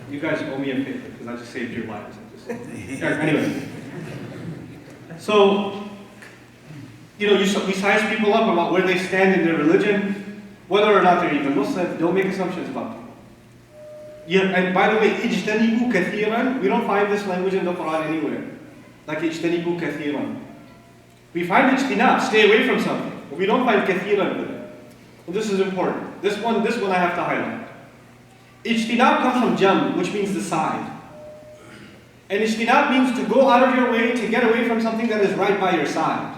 You guys owe me a favor because I just saved your lives. Anyway, so we size people up about where they stand in their religion. Whether or not they're even Muslim, don't make assumptions about them. And by the way, اجتنبوا كثيرا, we don't find this language in the Quran anywhere. Like اجتنبوا كثيرا. We find ijtinab, stay away from something. But we don't find kathiran with it. And this is important. This one I have to highlight. Ijtinab comes from jam, which means the side. And ijtinab means to go out of your way to get away from something that is right by your side.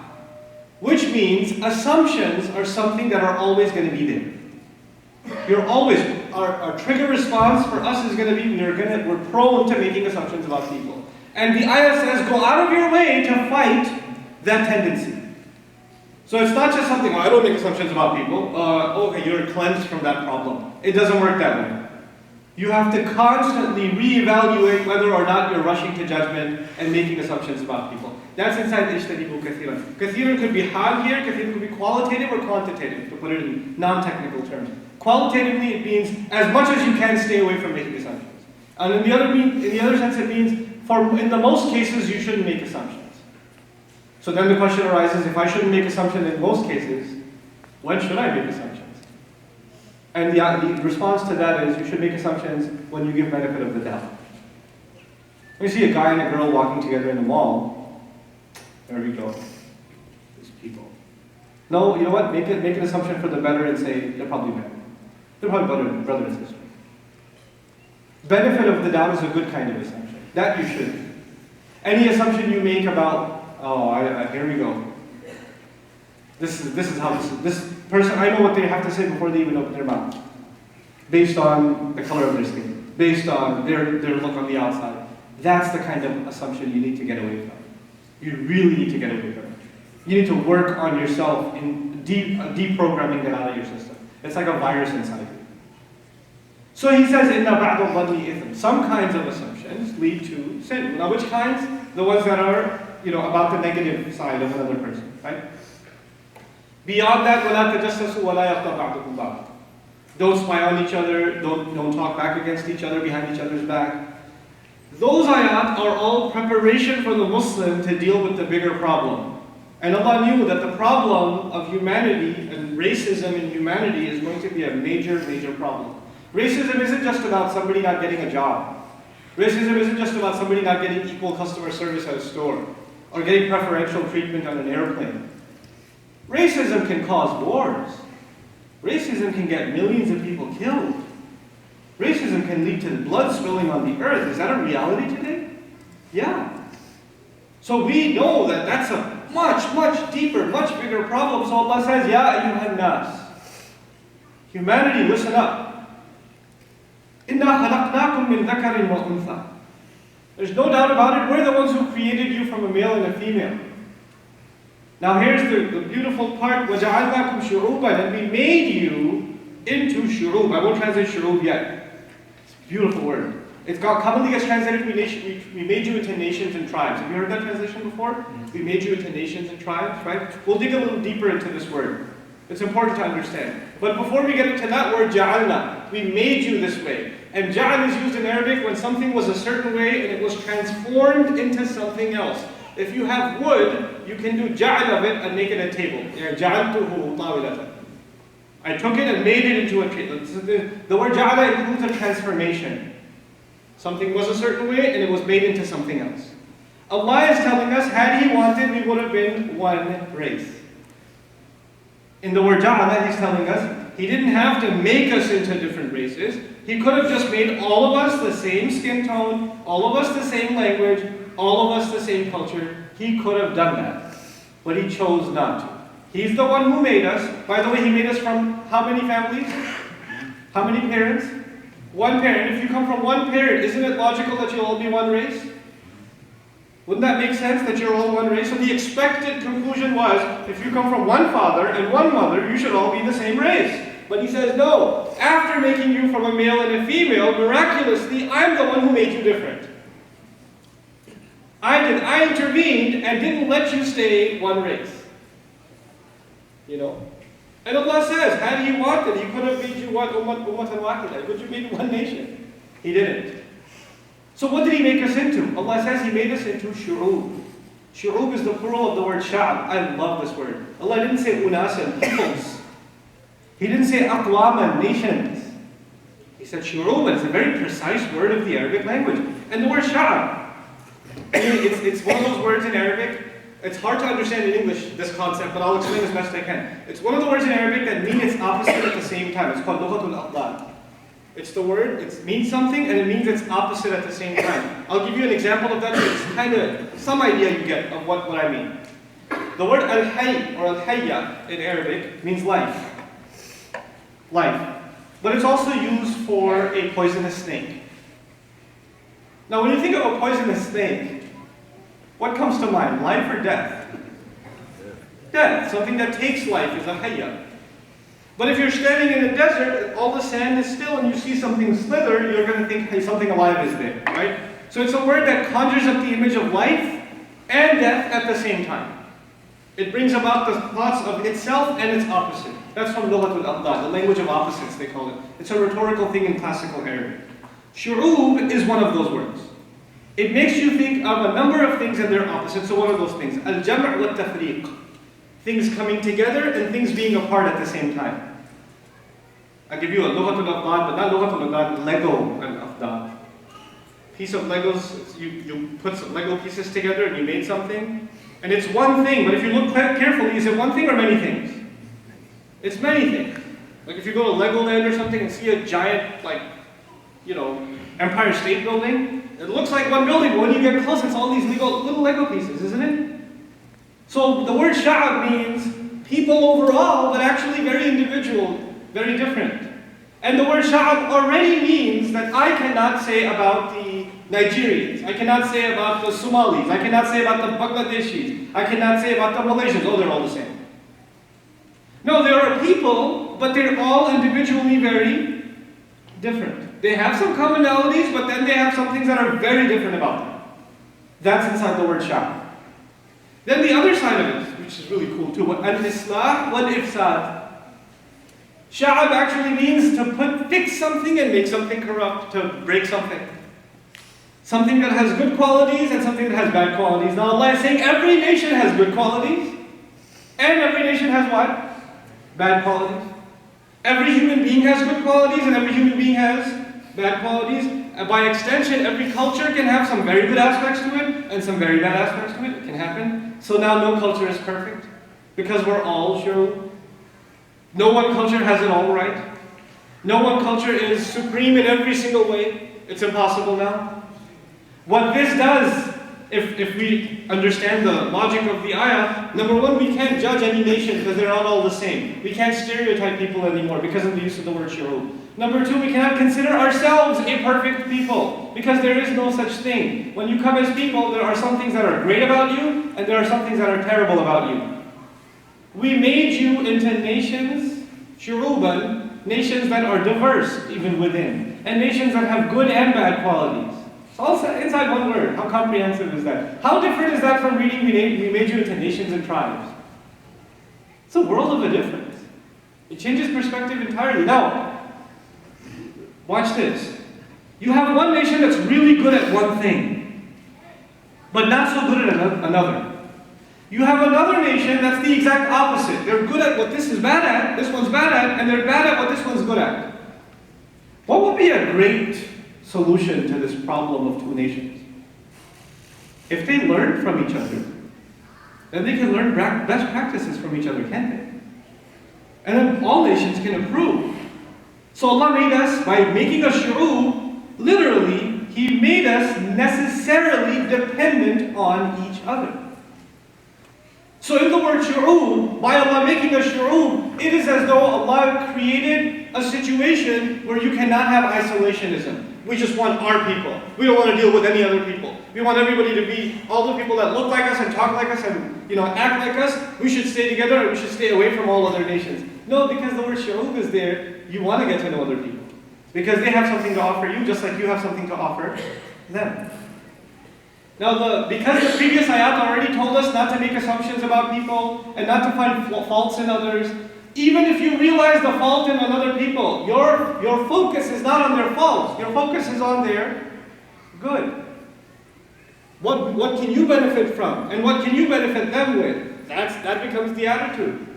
Which means assumptions are something that are always going to be there. You're always, our trigger response for us is going to be, we're prone to making assumptions about people. And the ayah says, go out of your way to fight that tendency. So it's not just something, I don't make assumptions about people. Okay, you're cleansed from that problem. It doesn't work that way. You have to constantly reevaluate whether or not you're rushing to judgment and making assumptions about people. That's inside Ijtanibu Kathiran. Kathiran could be hal here, Kathiran could be qualitative or quantitative, to put it in non-technical terms. Qualitatively, it means as much as you can stay away from making assumptions. And in the other sense, it means in the most cases, you shouldn't make assumptions. So then the question arises, if I shouldn't make assumptions in most cases, when should I make assumptions? And the response to that is, you should make assumptions when you give benefit of the doubt. When you see a guy and a girl walking together in the mall, there we go. These people. No, you know what? Make an assumption for the better and say, they're probably better. They're probably brother and sister. Benefit of the doubt is a good kind of assumption. That you should. Any assumption you make about, here we go. This is how this person, I know what they have to say before they even open their mouth. Based on the color of their skin. Based on their look on the outside. That's the kind of assumption you need to get away from. You really need to get away from it. You need to work on yourself in deprogramming that out of your system. It's like a virus inside you. So he says, "Inna ba'da dhanni ithm." Some kinds of assumptions lead to sin. Now, which kinds? The ones that are, about the negative side of another person, right? Beyond that, وَلَا تَجَسَّسُوا وَلَا يَغْتَبْ بَعْضُكُمْ بَعْضًا. Don't spy on each other. Don't talk back against each other behind each other's back. Those ayat are all preparation for the Muslim to deal with the bigger problem. And Allah knew that the problem of humanity and racism in humanity is going to be a major, major problem. Racism isn't just about somebody not getting a job. Racism isn't just about somebody not getting equal customer service at a store or getting preferential treatment on an airplane. Racism can cause wars. Racism can get millions of people killed. Racism can lead to blood spilling on the earth. Is that a reality today? Yeah. So we know that that's a much, much deeper, much bigger problem. So Allah says, Ya ayyuhan nas. Humanity, listen up. Inna khalaqnakum min dhakarin wa untha. There's no doubt about it. We're the ones who created you from a male and a female. Now here's the beautiful part. وَجَعَلْنَاكُمْ شُعُوبًا. And we made you into shurub. I won't translate shurub yet. It's a beautiful word. It's commonly gets translated, we made you into nations and tribes. Have you heard that translation before? We made you into nations and tribes, right? We'll dig a little deeper into this word. It's important to understand. But before we get into that word, ja'alna, we made you this way. And ja'al is used in Arabic when something was a certain way and it was transformed into something else. If you have wood, you can do ja'al of it and make it a table. جَعَلْتُهُ طَاوِلَةً. I took it and made it into a table. The word ja'ala includes a transformation. Something was a certain way and it was made into something else. Allah is telling us, had He wanted, we would have been one race. In the word ja'ala, He's telling us, He didn't have to make us into different races. He could have just made all of us the same skin tone, all of us the same language, all of us the same culture. He could have done that. But He chose not to. He's the one who made us. By the way, He made us from how many families? How many parents? One parent. If you come from one parent, isn't it logical that you'll all be one race? Wouldn't that make sense that you're all one race? So the expected conclusion was, if you come from one father and one mother, you should all be the same race. But He says, no. After making you from a male and a female, miraculously, I'm the one who made you different. I intervened and didn't let you stay one race. And Allah says, had He wanted, He could have made you one ummatan wahida. He could have made one nation. He didn't. So what did He make us into? Allah says He made us into shu'ub. Shu'ub is the plural of the word sha'ab. I love this word. Allah didn't say unasan, peoples. He didn't say aqwaman, nations. He said shu'ub, and it's a very precise word of the Arabic language. And the word sha'ab, it's one of those words in Arabic. It's hard to understand in English, this concept, but I'll explain as best I can. It's one of the words in Arabic that mean its opposite at the same time. It's called lughatul aqlal. It's the word, it means something, and it means its opposite at the same time. I'll give you an example of that, so it's kind of some idea you get of what I mean. The word al-hayy or al-hayya in Arabic means life. Life. but it's also used for a poisonous snake. Now, when you think of a poisonous snake, what comes to mind? Life or death? Death. Something that takes life is a hayya. But if you're standing in a desert and all the sand is still and you see something slither, you're going to think, hey, something alive is there, right? So it's a word that conjures up the image of life and death at the same time. It brings about the thoughts of itself and its opposite. That's from Lughatul Aqdad, the language of opposites, they call it. It's a rhetorical thing in classical Arabic. Shu'ub is one of those words. It makes you think of a number of things and their opposites. So what are those things? Al-jam' wa tafriq. Things coming together and things being apart at the same time. I'll give you a Lughatul Aqdad, but not Lughatul Aqdad, Lego al-Aqdad. Piece of Legos, you put some Lego pieces together and you made something. And it's one thing, but if you look carefully, is it one thing or many things? It's many things. Like if you go to Legoland or something and see a giant, Empire State Building, it looks like one building, but when you get close, it's all these little Lego pieces, isn't it? So the word sha'ab means people overall, but actually very individual, very different. And the word sha'ab already means that I cannot say about the Nigerians, I cannot say about the Somalis, I cannot say about the Bangladeshis, I cannot say about the Malaysians, oh, they're all the same. No, there are people, but they're all individually very different. They have some commonalities, but then they have some things that are very different about them. That's inside the word sha'ab. Then the other side of it, which is really cool too, al-islah wal-ifsad. Sha'ab actually means to fix something and make something corrupt, to break something. Something that has good qualities and something that has bad qualities. Now Allah is saying every nation has good qualities, and every nation has what? Bad qualities. Every human being has good qualities and every human being has bad qualities. And by extension, every culture can have some very good aspects to it and some very bad aspects to it. It can happen. So now no culture is perfect because we're all sure. No one culture has it all right. No one culture is supreme in every single way. It's impossible now. What this does, if we understand the logic of the ayah, number one, we can't judge any nation because they're not all the same. We can't stereotype people anymore because of the use of the word shurub. Number two, we cannot consider ourselves a perfect people because there is no such thing. When you come as people, there are some things that are great about you and there are some things that are terrible about you. We made you into nations, shuruban, nations that are diverse even within, and nations that have good and bad qualities. It's all inside one word. How comprehensive is that? How different is that from reading we made you into nations and tribes? It's a world of a difference. It changes perspective entirely. Now, watch this. You have one nation that's really good at one thing, but not so good at another. You have another nation that's the exact opposite. They're good at what this is bad at, this one's bad at, and they're bad at what this one's good at. What would be a great solution to this problem of two nations? If they learn from each other, then they can learn best practices from each other, can't they? And then all nations can improve. So Allah made us, by making us shu'ub, literally, He made us necessarily dependent on each other. So in the word shu'ub, by Allah making us shu'ub, it is as though Allah created a situation where you cannot have isolationism. We just want our people. We don't want to deal with any other people. We want everybody to be, all the people that look like us and talk like us and act like us, we should stay together and we should stay away from all other nations. No, because the word shu'ub is there, you want to get to know other people. Because they have something to offer you, just like you have something to offer them. Now, because the previous ayat already told us not to make assumptions about people and not to find faults in others, even if you realize the fault in other people, your focus is not on their faults. Your focus is on their good. What can you benefit from? And what can you benefit them with? That becomes the attitude.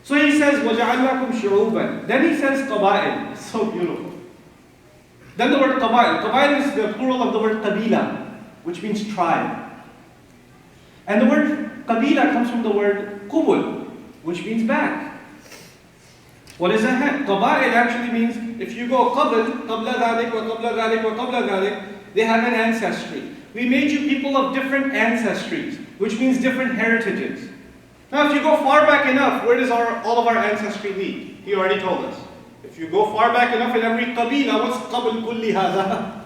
So he says, وَجَعَلْنَاكُمْ شُعُوبًا. Then he says قَبَائِل. It's so beautiful. Then the word قَبَائِل. قَبَائِل is the plural of the word قَبِيلَة, which means tribe. And the word قَبِيلَة comes from the word قُبُل, which means back. What is that? قَبَائِل actually means, if you go قَبْلَ ذَلِكَ وَقَبْلَ ذَلِكَ وَقَبْلَ ذَلِكَ, they have an ancestry. We made you people of different ancestries, which means different heritages. Now if you go far back enough, where does all of our ancestry lead? He already told us. If you go far back enough in every qabila, what's qabl kulli hada?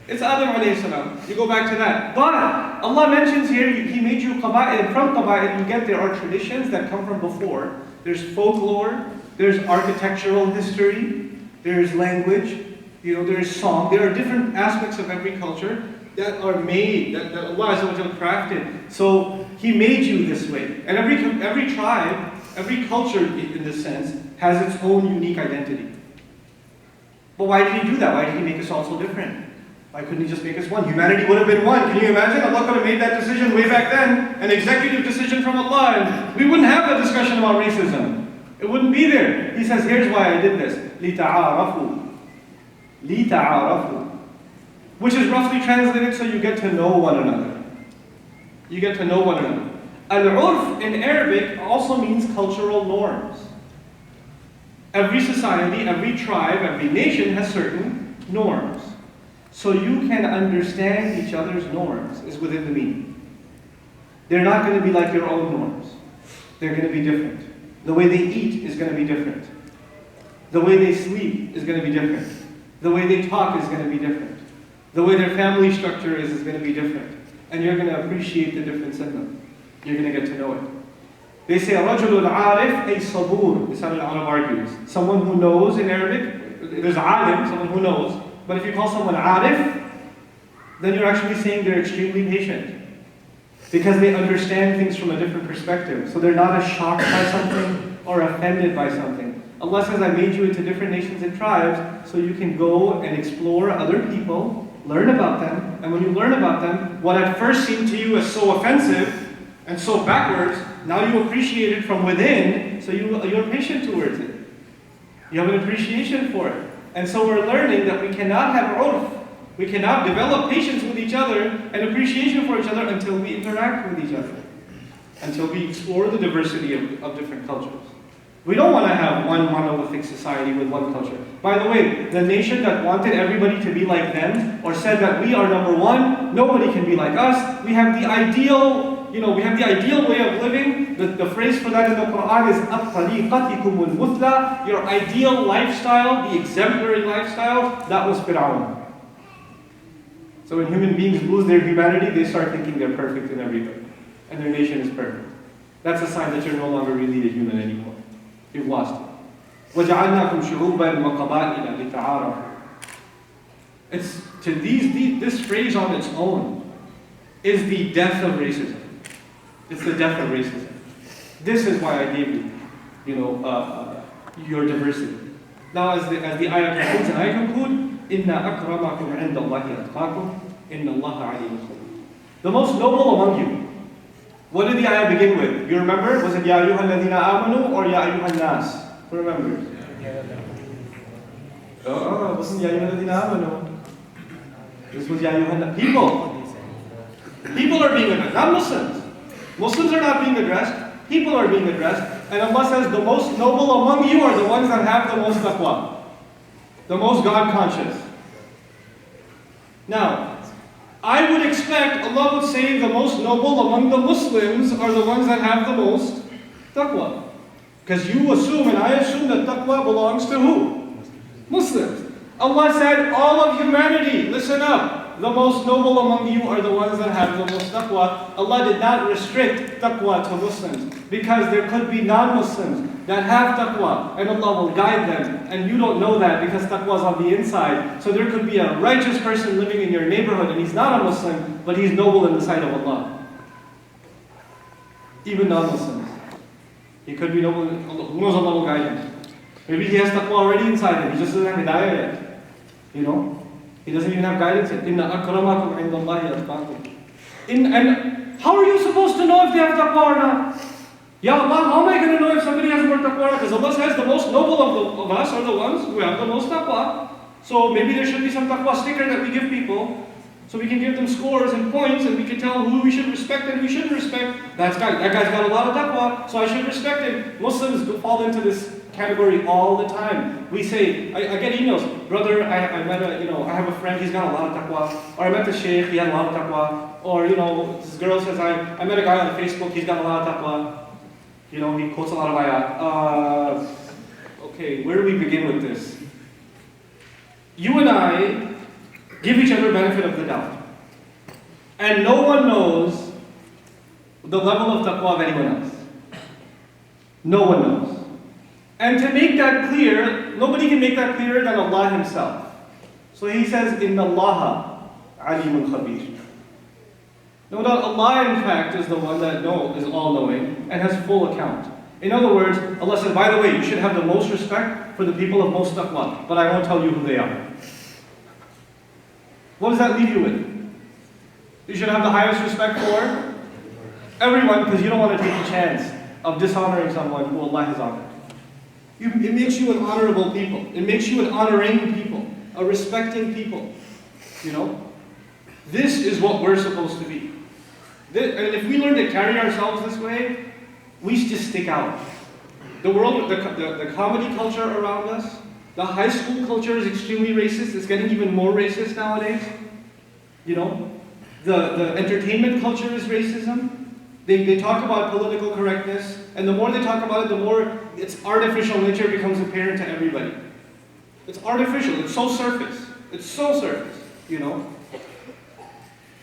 It's Adam alayhi salam. You go back to that. But Allah mentions here, He made you qaba'il. From qaba'il, you get there are traditions that come from before. There's folklore, there's architectural history, there's language, there's song. There are different aspects of every culture that are made, that Allah Azza wa Jalla crafted. So He made you this way. And every tribe, every culture in this sense, has its own unique identity. But why did He do that? Why did He make us all so different? Why couldn't He just make us one? Humanity would have been one. Can you imagine? Allah could have made that decision way back then, an executive decision from Allah, and we wouldn't have a discussion about racism. It wouldn't be there. He says, here's why I did this. لِتَعَارَفُوا لِتَعَارَفُوا, which is roughly translated, so you get to know one another. You get to know one another. Al-urf in Arabic also means cultural norms. Every society, every tribe, every nation has certain norms. So you can understand each other's norms is within the meaning. They're not going to be like your own norms. They're going to be different. The way they eat is going to be different. The way they sleep is going to be different. The way they talk is going to be different. The way their family structure is going to be different. And you're going to appreciate the difference in them. You're going to get to know it. They say, رَجُلُ الْعَارِفْ أي صَبُور. This is how the Arab argues. Someone who knows in Arabic, there's alim, someone who knows. But if you call someone arif, then you're actually saying they're extremely patient. Because they understand things from a different perspective. So they're not as shocked by something or offended by something. Allah says, I made you into different nations and tribes so you can go and explore other people, learn about them, and when you learn about them, what at first seemed to you as so offensive and so backwards, now you appreciate it from within, so you're patient towards it. You have an appreciation for it. And so we're learning that we cannot have urf. We cannot develop patience with each other and appreciation for each other until we interact with each other. Until we explore the diversity of different cultures. We don't want to have one monolithic society with one culture. By the way, the nation that wanted everybody to be like them, or said that we are number one, nobody can be like us, we have the ideal, we have the ideal way of living. The phrase for that in the Quran is أَطَّرِيقَتِكُمُ الْمُثْلَى, your ideal lifestyle, the exemplary lifestyle, that was Fir'aun. So when human beings lose their humanity, they start thinking they're perfect in everything. And their nation is perfect. That's a sign that you're no longer really a human anymore. You've lost it. وَجَعَلْنَاكُمْ شُعُوبًا وَقَبَائِلَ لِتَعَارَفُوا. It's to this phrase on its own is the death of racism. It's the death of racism. This is why I gave you, your diversity. Now, as the ayah concludes, and I conclude, إِنَّا أَكْرَمَكُمْ عِنْدَ اللَّهِ أَتْقَاكُمْ إِنَّ اللَّهَ عَلِيمٌ خَبِيرٌ. The most noble among you. What did the ayah begin with? You remember? Was it Ya ayyuha alladhina amanu or Ya ayyuha nas? Who remembers? Oh, it wasn't Ya ayyuha alladhina amanu. This was Ya ayyuha people. People are being addressed, not Muslims. Muslims are not being addressed. People are being addressed. And Allah says the most noble among you are the ones that have the most taqwa. The most God conscious. Now, I would expect Allah would say the most noble among the Muslims are the ones that have the most taqwa. Because you assume, and I assume, that taqwa belongs to who? Muslims. Allah said, all of humanity, listen up. The most noble among you are the ones that have the most taqwa. Allah did not restrict taqwa to Muslims. Because there could be non-Muslims that have taqwa, and Allah will guide them. And you don't know that because taqwa is on the inside. So there could be a righteous person living in your neighborhood, and he's not a Muslim, but he's noble in the sight of Allah. Even non-Muslims. He could be noble, who knows, Allah will guide him. Maybe he has taqwa already inside him, he just doesn't have hidayah yet. He doesn't even have guidance yet. إِنَّ أَكْرَمَكُمْ عِنْدَ اللَّهِ أَتْقَاكُمْ. And how are you supposed to know if they have taqwa or not? Ya Allah, how am I going to know if somebody has more taqwa or not? Because Allah says the most noble of us are the ones who have the most taqwa. So maybe there should be some taqwa sticker that we give people, so we can give them scores and points, and we can tell who we should respect and who we shouldn't respect. That guy's got a lot of taqwa, so I should respect him. Muslims fall into this category all the time. We say, I get emails, brother, I met I have a friend, he's got a lot of taqwa. Or I met a sheikh, he had a lot of taqwa. Or, this girl says, I met a guy on Facebook, he's got a lot of taqwa. He quotes a lot of ayat. okay, where do we begin with this? You and I give each other benefit of the doubt. And no one knows the level of taqwa of anyone else. No one knows. And to make that clear, nobody can make that clearer than Allah Himself. So He says, Inna Allaha alimun khabir. No doubt Allah in fact is the one that is all-knowing and has full account. In other words, Allah said, by the way, you should have the most respect for the people of most taqwa, but I won't tell you who they are. What does that leave you with? You should have the highest respect for everyone, because you don't want to take the chance of dishonoring someone who Allah has honored. It makes you an honorable people. It makes you an honoring people, a respecting people. You know? This is what we're supposed to be. And if we learn to carry ourselves this way, we just stick out. The world, the comedy culture around us, the high school culture is extremely racist. It's getting even more racist nowadays. You know? The entertainment culture is racism. They talk about political correctness, and the more they talk about it, the more its artificial nature becomes apparent to everybody. It's artificial, it's so surface. It's so surface, you know?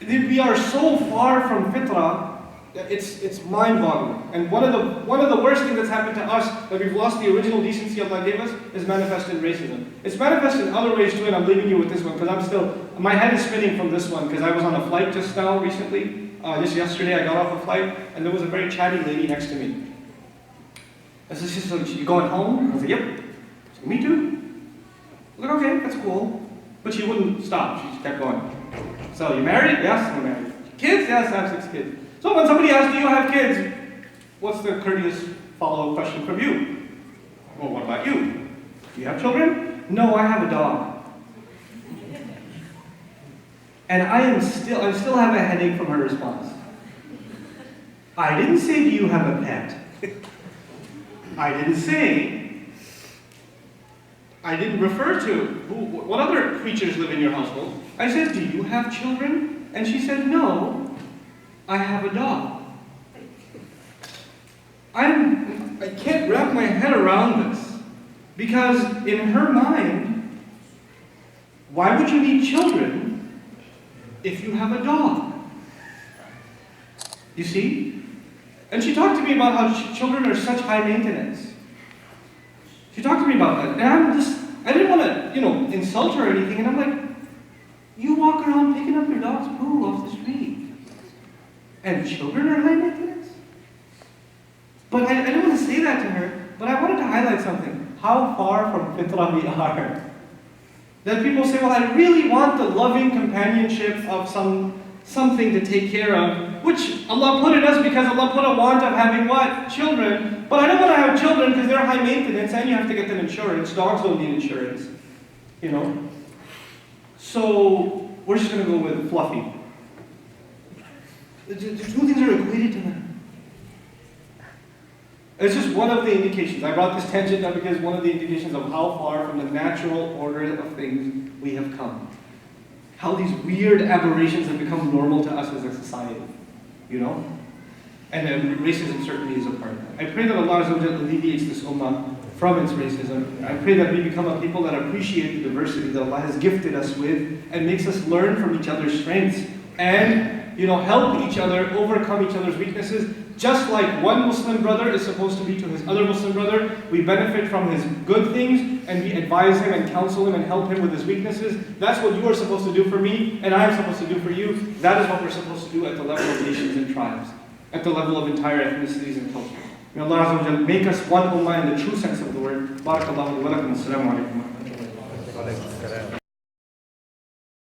We are so far from fitrah that it's mind-boggling. And one of the worst things that's happened to us, that we've lost the original decency Allah gave us, is manifested racism. It's manifested in other ways too, and I'm leaving you with this one, because my head is spinning from this one, because I was on a flight just now, recently. Just yesterday, I got off a flight, and there was a very chatty lady next to me. I said, "She's like, you going home?" I said, "Yep." She said, "Me too." I was like, "Okay, that's cool." But she wouldn't stop. She just kept going. "So, you married?" "Yes, I'm married." "Kids?" "Yes, I have 6 kids." So when somebody asks, "Do you have kids?" what's the courteous follow-up question from you? "Well, what about you? Do you have children?" "No, I have a dog." And I still have a headache from her response. I didn't say, "Do you have a pet?" I didn't refer to what other creatures live in your household. I said, "Do you have children?" And she said, "No, I have a dog." I can't wrap my head around this, because in her mind, why would you need children if you have a dog? You see? And she talked to me about how children are such high maintenance. She talked to me about that. And I didn't want to, insult her or anything. And I'm like, you walk around picking up your dog's poo off the street. And children are high maintenance? But I didn't want to say that to her. But I wanted to highlight something. How far from fitrah we are. That people say, well, I really want the loving companionship of something to take care of, which Allah put in us because Allah put a want of having what? Children. But I don't want to have children because they're high maintenance and you have to get them insurance. Dogs don't need insurance, So we're just going to go with fluffy. The two things are equated to them. It's just one of the indications. I brought this tangent up because one of the indications of how far from the natural order of things we have come. How these weird aberrations have become normal to us as a society. And then racism certainly is a part of that. I pray that Allah Azza wa Jalla alleviates this ummah from its racism. I pray that we become a people that appreciate the diversity that Allah has gifted us with and makes us learn from each other's strengths and help each other overcome each other's weaknesses. Just like one Muslim brother is supposed to be to his other Muslim brother, we benefit from his good things and we advise him and counsel him and help him with his weaknesses. That's what you are supposed to do for me and I am supposed to do for you. That is what we're supposed to do at the level of nations and tribes, at the level of entire ethnicities and cultures. May Allah Azza wa Jalla make us one ummah in the true sense of the word. Barakallahu wa lakum. Assalamu alaikum wa rahmatullahi wa barakatuh.